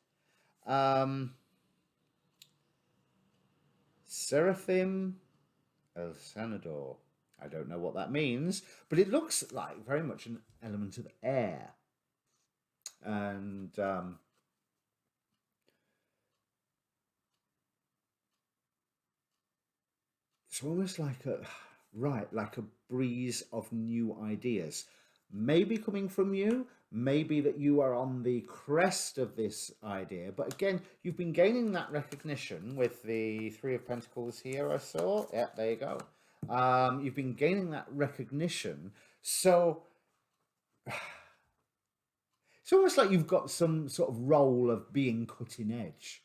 A: Seraphim El Sanador. I don't know what that means, but it looks like very much an element of air. And it's almost like like a breeze of new ideas, maybe coming from you, maybe that you are on the crest of this idea. But again, you've been gaining that recognition with the Three of Pentacles here, I saw. Yeah, there you go. You've been gaining that recognition. So it's almost like you've got some sort of role of being cutting edge.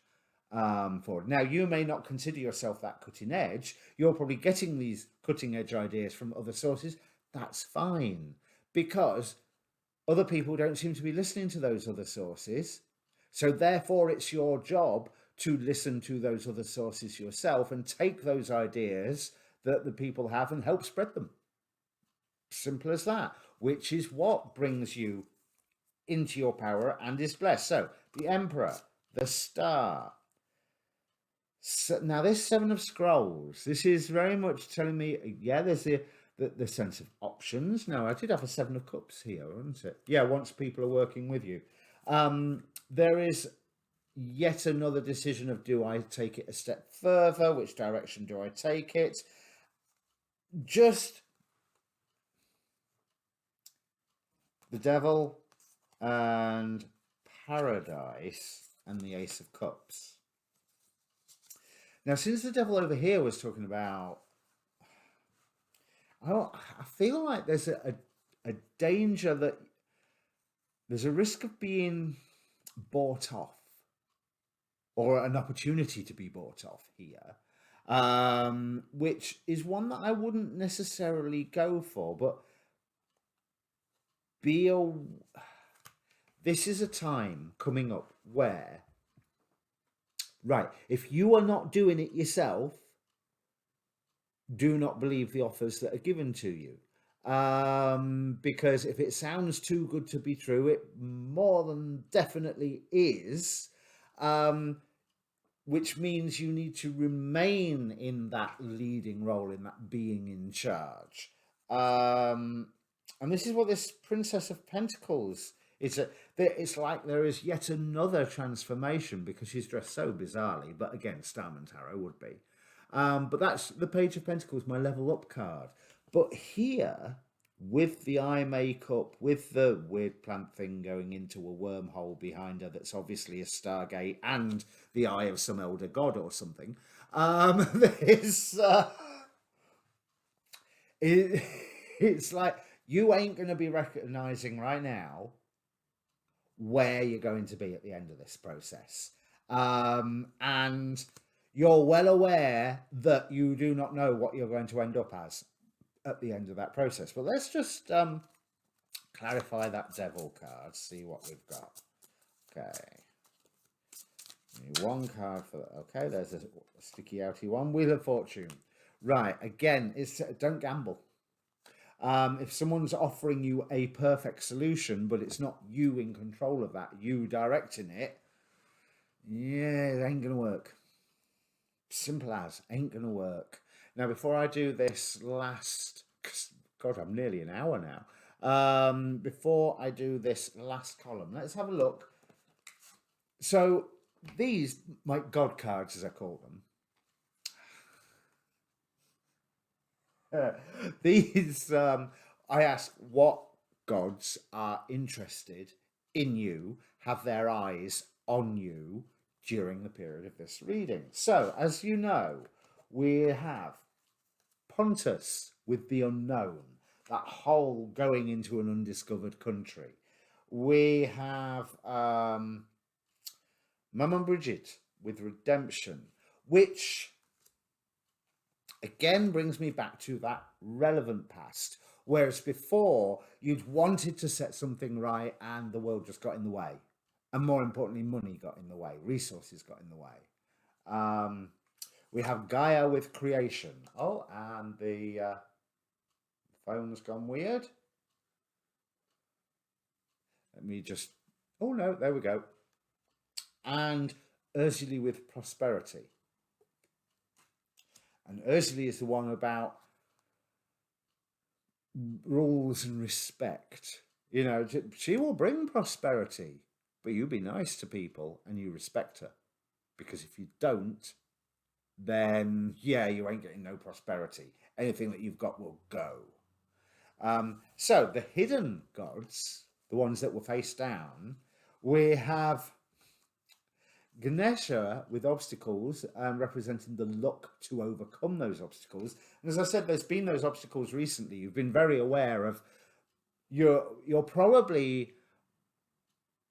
A: For now, you may not consider yourself that cutting edge. You're probably getting these cutting edge ideas from other sources. That's fine, because other people don't seem to be listening to those other sources. So therefore, it's your job to listen to those other sources yourself and take those ideas that the people have and help spread them. Simple as that, which is what brings you into your power and is blessed. So the Emperor, the Star. So now this Seven of Scrolls, this is very much telling me, yeah, there's the sense of options. Now, I did have a Seven of Cups here, wasn't it? Yeah, once people are working with you. There is yet another decision of, do I take it a step further? Which direction do I take it? Just the Devil and Paradise and the Ace of Cups. Now, since the Devil over here was talking about, I feel like there's a danger that there's a risk of being bought off, or an opportunity to be bought off here, which is one that I wouldn't necessarily go for, but this is a time coming up where Right. If you are not doing it yourself, do not believe the offers that are given to you. Because if it sounds too good to be true, it more than definitely is. Which means you need to remain in that leading role, in that being in charge. And this is what this Princess of Pentacles is. It's like there is yet another transformation because she's dressed so bizarrely. But again, Starman Tarot would be. But that's the Page of Pentacles, my level up card. But here, with the eye makeup, with the weird plant thing going into a wormhole behind her that's obviously a Stargate and the eye of some elder god or something, there's, it's like you ain't going to be recognizing right now where you're going to be at the end of this process. And you're well aware that you do not know what you're going to end up as at the end of that process. But let's just clarify that Devil card, see what we've got. Okay. One card for that. Okay, there's a sticky outy one. Wheel of Fortune. Right, again, it's don't gamble. If someone's offering you a perfect solution, but it's not you in control of that, you directing it, yeah, it ain't going to work. Simple as, ain't going to work. Now, before I do this last, God, I'm nearly an hour now. Before I do this last column, let's have a look. So these, my God cards, as I call them, these, I ask what gods are interested in you, have their eyes on you during the period of this reading. So, as you know, we have Pontus with the unknown, that whole going into an undiscovered country. We have Maman Bridget with redemption, which again brings me back to that relevant past. Whereas before, you'd wanted to set something right and the world just got in the way. And more importantly, money got in the way, resources got in the way. We have Gaia with creation. Oh, and the phone's gone weird. Let me just... Oh, no, there we go. And Ursula with prosperity. And Ursula is the one about rules and respect. You know, she will bring prosperity, but you be nice to people and you respect her. Because if you don't, then, yeah, you ain't getting no prosperity. Anything that you've got will go. So the hidden gods, the ones that were face down, we have Ganesha with obstacles, representing the luck to overcome those obstacles. And as I said, there's been those obstacles recently. You've been very aware of, you're probably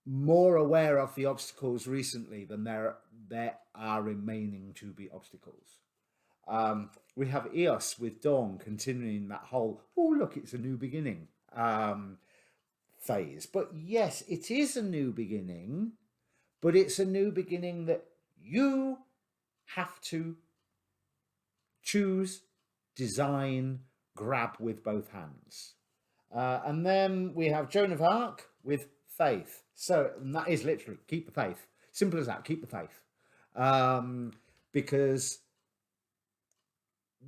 A: more aware of the obstacles recently than there are remaining to be obstacles. We have Eos with Dawn continuing that whole, oh, look, it's a new beginning phase. But yes, it is a new beginning, but it's a new beginning that you have to choose, design, grab with both hands. And then we have Joan of Arc with faith. So and that is literally keep the faith. Simple as that, keep the faith. Because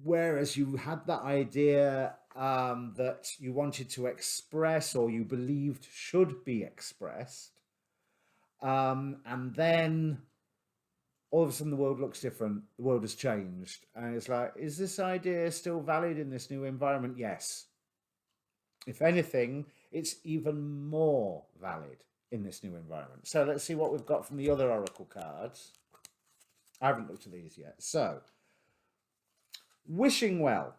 A: whereas you had that idea that you wanted to express or you believed should be expressed, and then all of a sudden the world looks different, the world has changed, and it's like, is this idea still valid in this new environment? Yes. If anything, it's even more valid in this new environment. So let's see what we've got from the other oracle cards. I haven't looked at these yet. So, wishing well.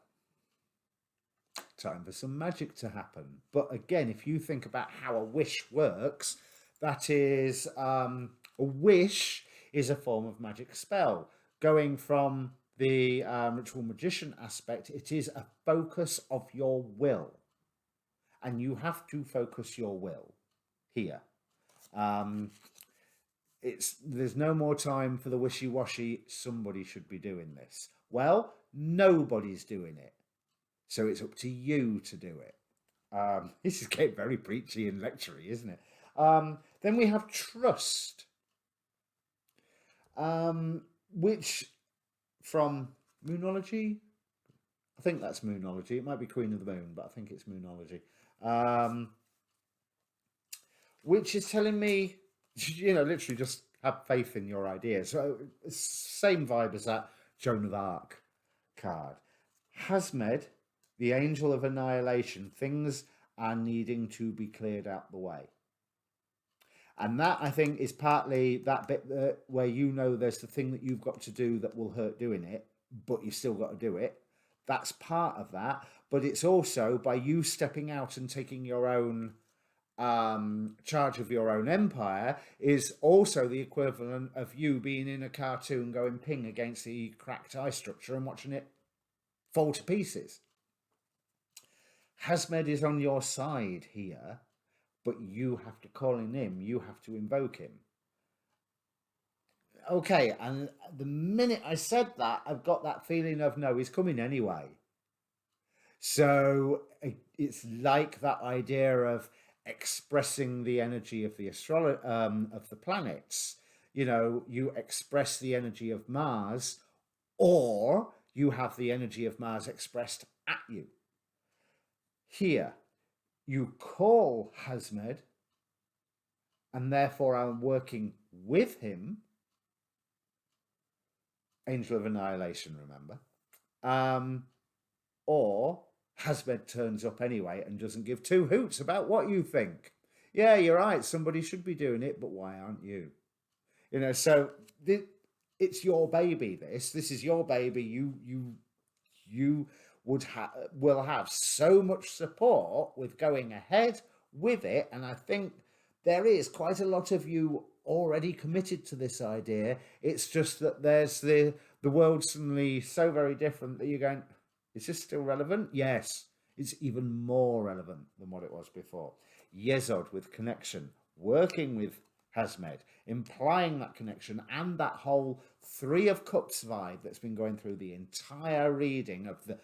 A: Time for some magic to happen. But again, if you think about how a wish works, that is, a wish is a form of magic spell. Going from the ritual magician aspect, it is a focus of your will. And you have to focus your will here. there's no more time for the wishy-washy. Somebody should be doing this. Well, nobody's doing it, so it's up to you to do it. This is getting very preachy and lectury, isn't it? Then we have trust, which from Moonology, I think that's Moonology. It might be Queen of the Moon, but I think it's Moonology. Which is telling me, literally just have faith in your idea. So same vibe as that Joan of Arc card. Hasmed, the angel of annihilation, things are needing to be cleared out the way. And that, I think, is partly that bit where there's the thing that you've got to do that will hurt doing it, but you've still got to do it. That's part of that. But it's also by you stepping out and taking your own charge of your own empire is also the equivalent of you being in a cartoon going ping against the cracked eye structure and watching it fall to pieces. Hasmed is on your side here, but you have to call in him. You have to invoke him. Okay, and the minute I said that, I've got that feeling of, no, he's coming anyway. So it's like that idea of expressing the energy of the of the planets. You express the energy of Mars, or you have the energy of Mars expressed at you. Here, you call Hasmed, and therefore I'm working with him. Angel of Annihilation, remember? Or Hasmed turns up anyway and doesn't give two hoots about what you think. Yeah, you're right, somebody should be doing it, but why aren't you? So it's your baby, this is your baby. You will have so much support with going ahead with it, and I think there is quite a lot of you already committed to this idea. It's just that there's the world suddenly so very different that you're going, is this still relevant? Yes, it's even more relevant than what it was before. Yesod with connection, working with Hasmed, implying that connection and that whole Three of Cups vibe that's been going through the entire reading of the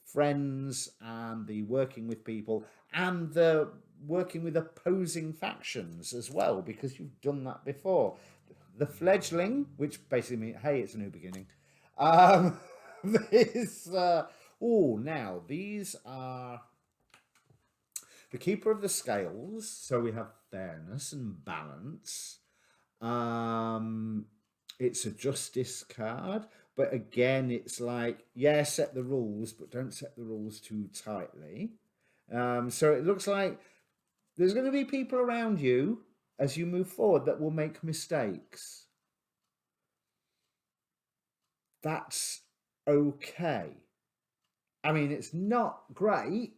A: friends and the working with people and the working with opposing factions as well, because you've done that before. The fledgling, which basically means, hey, it's a new beginning. Now these are the Keeper of the Scales. So we have fairness and balance. It's a Justice card, but again, it's like, yeah, set the rules, but don't set the rules too tightly. So it looks like there's going to be people around you as you move forward that will make mistakes. That's okay. I mean, it's not great,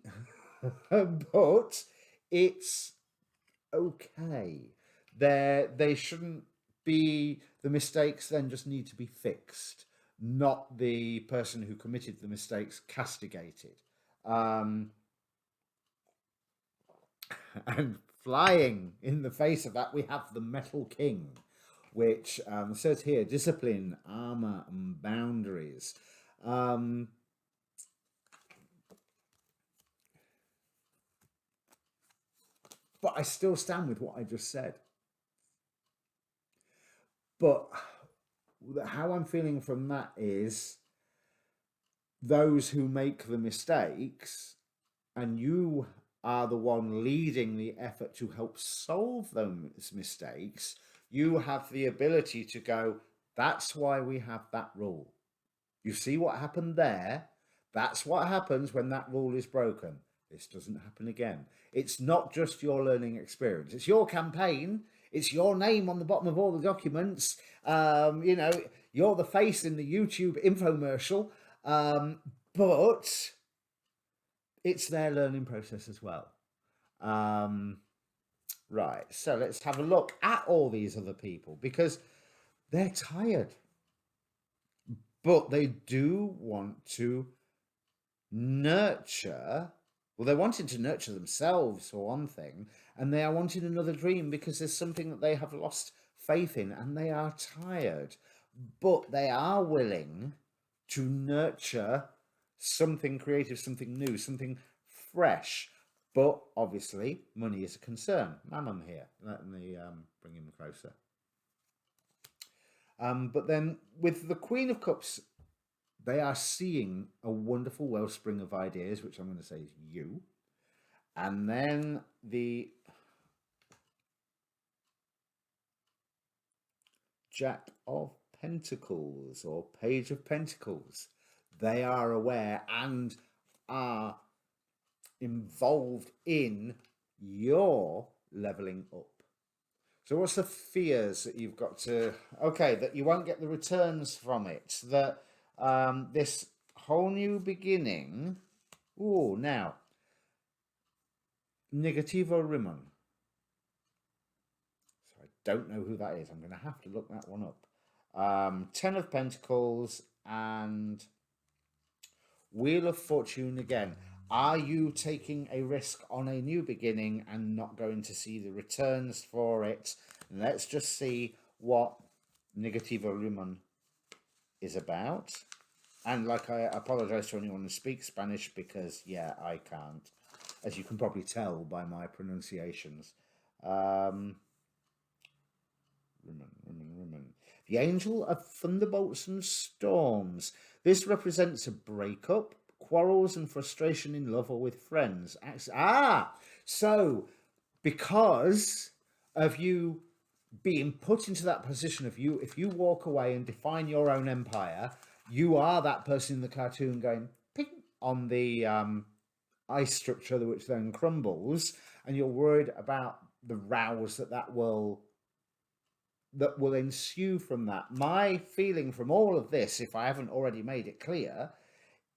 A: but it's okay. They shouldn't be, the mistakes then just need to be fixed, not the person who committed the mistakes castigated. And flying in the face of that, we have the Metal King, which says here, discipline, armor, and boundaries. But I still stand with what I just said. But how I'm feeling from that is those who make the mistakes, and you are the one leading the effort to help solve those mistakes, you have the ability to go, that's why we have that rule. You see what happened there? That's what happens when that rule is broken. This doesn't happen again. It's not just your learning experience. It's your campaign. It's your name on the bottom of all the documents. You're the face in the YouTube infomercial. But it's their learning process as well. Right, so let's have a look at all these other people, because they're tired. But they do want to nurture. Well, they're wanting to nurture themselves for one thing, and they are wanting another dream because there's something that they have lost faith in, and they are tired, but they are willing to nurture something creative, something new, something fresh. But obviously, money is a concern. Mammon here. Let me bring him closer. But then with the Queen of Cups, they are seeing a wonderful wellspring of ideas, which I'm going to say is you. And then the Jack of Pentacles or Page of Pentacles. They are aware and are involved in your leveling up. So what's the fears that you've got to, okay, that you won't get the returns from it, that this whole new beginning, oh, now, Negativo Rimon. So I don't know who that is. I'm going to have to look that one up. 10 of Pentacles and Wheel of Fortune again. Are you taking a risk on a new beginning and not going to see the returns for it? Let's just see what Negativo Rimon is about. And like, I apologize to anyone who speaks Spanish because, yeah, I can't, as you can probably tell by my pronunciations. Rimon. The Angel of Thunderbolts and Storms. This represents a breakup, quarrels and frustration in love or with friends. So because of you being put into that position of you, if you walk away and define your own empire, you are that person in the cartoon going ping on the ice structure, which then crumbles, and you're worried about the rows that will ensue from that. My feeling from all of this, if I haven't already made it clear,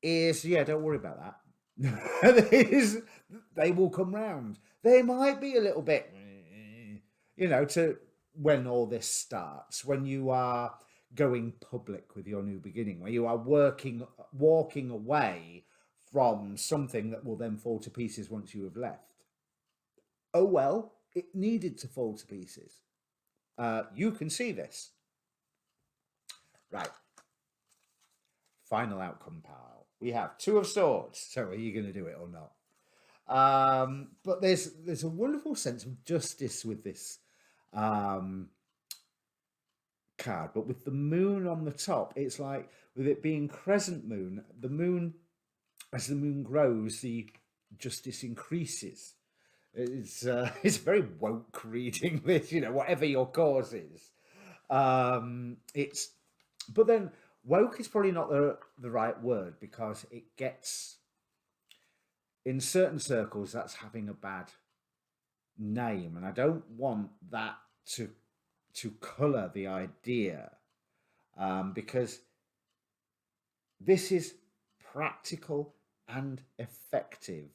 A: is, yeah, don't worry about that. They will come round. They might be a little bit, to when all this starts, when you are going public with your new beginning, where you are walking away from something that will then fall to pieces once you have left. Oh, well, it needed to fall to pieces. You can see this. Right. Final outcome, pal. We have 2 of Swords. So are you going to do it or not? But there's a wonderful sense of justice with this card. But with the moon on the top, it's like, with it being crescent moon, the moon, as the moon grows, the justice increases. It's very woke reading this, whatever your cause is. But then woke is probably not the right word, because it gets, in certain circles, that's having a bad name, and I don't want that to colour the idea, because this is practical and effective.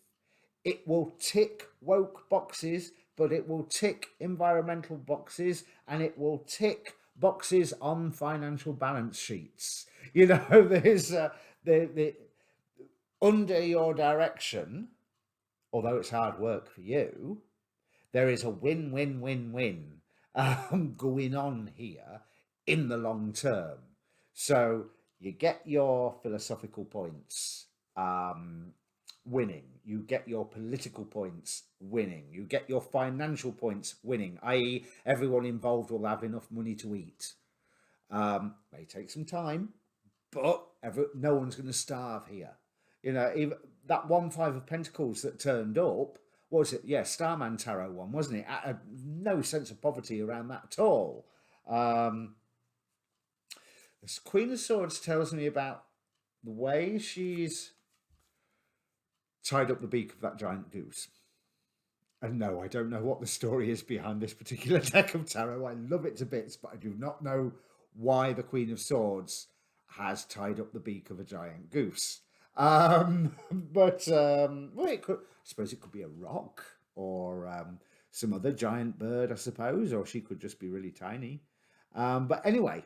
A: It will tick woke boxes, but it will tick environmental boxes, and it will tick boxes on financial balance sheets. There's the under your direction, although it's hard work for you, there is a win-win-win-win going on here in the long term. So you get your philosophical points winning, you get your political points winning, you get your financial points winning, i.e. everyone involved will have enough money to eat. May take some time, but no one's going to starve here. Even that 1-5 of Pentacles that turned up, what was it? Yeah, Starman Tarot one, wasn't it? No sense of poverty around that at all. This Queen of Swords tells me about the way she's tied up the beak of that giant goose. And no, I don't know what the story is behind this particular deck of tarot. I love it to bits, but I do not know why the Queen of Swords has tied up the beak of a giant goose. Well, I suppose it could be a rock or some other giant bird, I suppose, or she could just be really tiny. But anyway,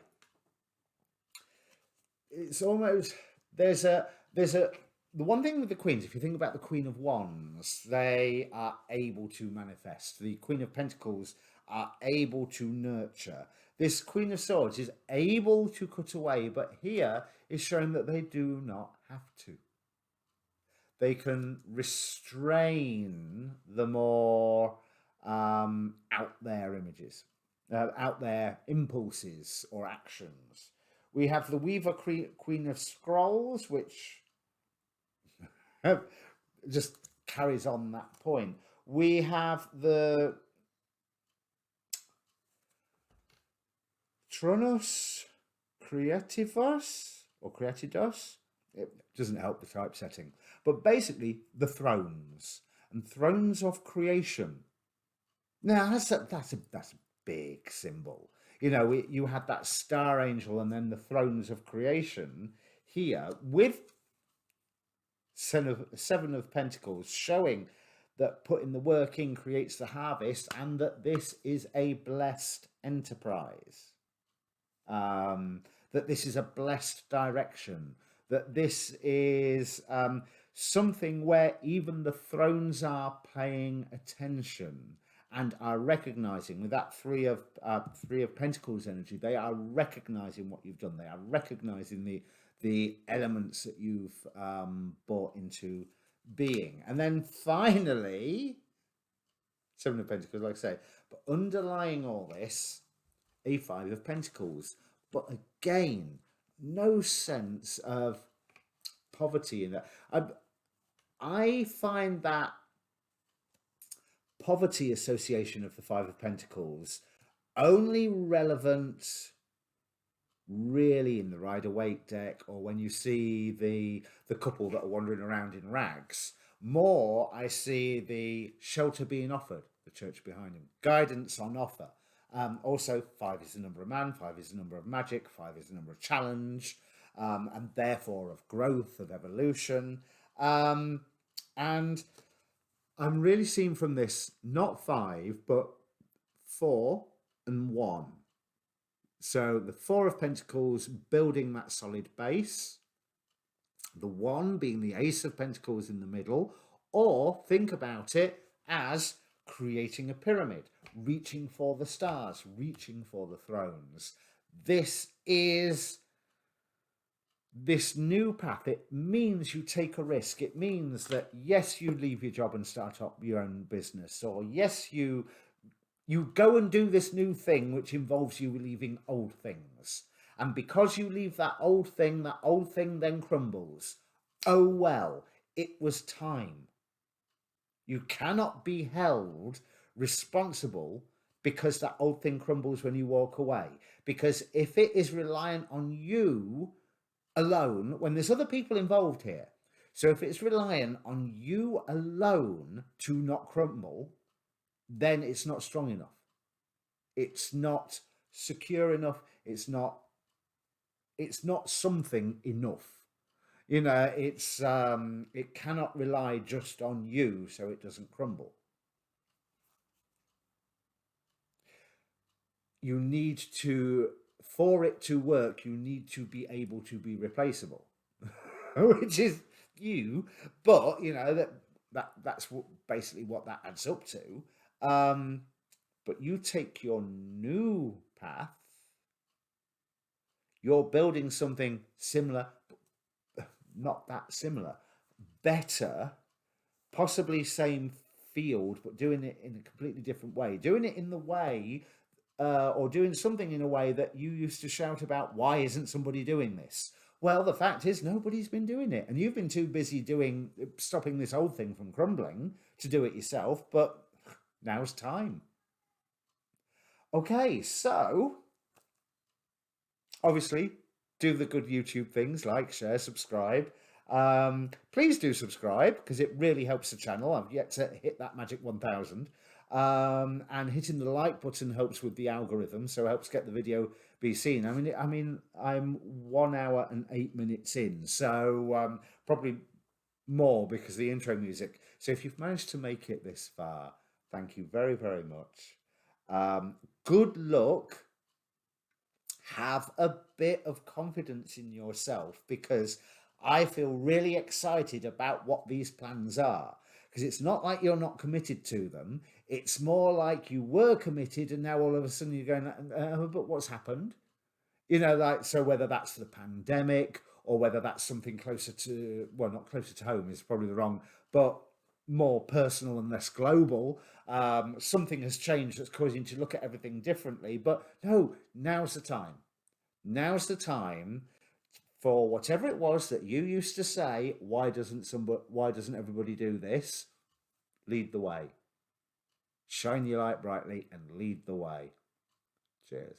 A: it's almost, the one thing with the Queens, if you think about the Queen of Wands, they are able to manifest. The Queen of Pentacles are able to nurture. This Queen of Swords is able to cut away, but here is showing that they do not have to. They can restrain the more out there images, out there impulses or actions. We have the Weaver Queen of Scrolls, which just carries on that point. We have the Tronus Creativus or Creatidos. It doesn't help the typesetting, but basically the thrones and thrones of creation. Now that's a big symbol. You know, you had that star angel and then the thrones of creation here with Seven of Pentacles, showing that putting the work in creates the harvest and that this is a blessed enterprise. That this is a blessed direction, that this is something where even the thrones are paying attention and are recognizing with that Three of Pentacles energy. They are recognizing what you've done. They are recognizing the elements that you've brought into being. And then finally, Seven of Pentacles, like I say, but underlying all this, a Five of Pentacles. But again, no sense of poverty in that. I find that poverty association of the Five of Pentacles only relevant really in the Rider-Waite deck, or when you see the couple that are wandering around in rags. More, I see the shelter being offered, the church behind him, guidance on offer. Also, 5 is the number of man, 5 is the number of magic, 5 is the number of challenge, and therefore of growth, of evolution. And I'm really seeing from this not 5, but 4 and 1. So the 4 of Pentacles building that solid base, the 1 being the Ace of Pentacles in the middle, or think about it as creating a pyramid, reaching for the stars, reaching for the thrones. This is this new path. It means you take a risk. It means that yes, you leave your job and start up your own business, or yes, you go and do this new thing which involves you leaving old things. And because you leave that old thing then crumbles. Oh well, it was time. You cannot be held responsible because that old thing crumbles when you walk away. Because if it is reliant on you alone, when there's other people involved here, so if it's reliant on you alone to not crumble, then it's not strong enough. It's not secure enough. It's not something enough. You know, it's it cannot rely just on you so it doesn't crumble. You need to, for it to work, you need to be able to be replaceable, which is you. But you know that's basically what that adds up to. But you take your new path, you're building something similar, not that similar, better, possibly same field, but doing it in a completely different way, doing it in the way or doing something in a way that you used to shout about, why isn't somebody doing this? Well, the fact is nobody's been doing it, and you've been too busy stopping this old thing from crumbling to do it yourself, but now's time. Okay, so obviously do the good YouTube things, like, share, subscribe. Please do subscribe because it really helps the channel. I've yet to hit that magic 1000. And hitting the like button helps with the algorithm, so it helps get the video be seen. I mean, I'm 1 hour and 8 minutes in, so probably more because of the intro music. So if you've managed to make it this far, thank you very, very much. Good luck. Have a bit of confidence in yourself, because I feel really excited about what these plans are. because it's not like you're not committed to them. It's more like you were committed and now all of a sudden you're going, but what's happened? You know, like, so whether that's the pandemic or whether that's something closer to, well, not closer to home is probably the wrong, but more personal and less global, something has changed that's causing you to look at everything differently. But no, now's the time. Now's the time for whatever it was that you used to say, why doesn't everybody do this? Lead the way. Shine your light brightly and lead the way. Cheers.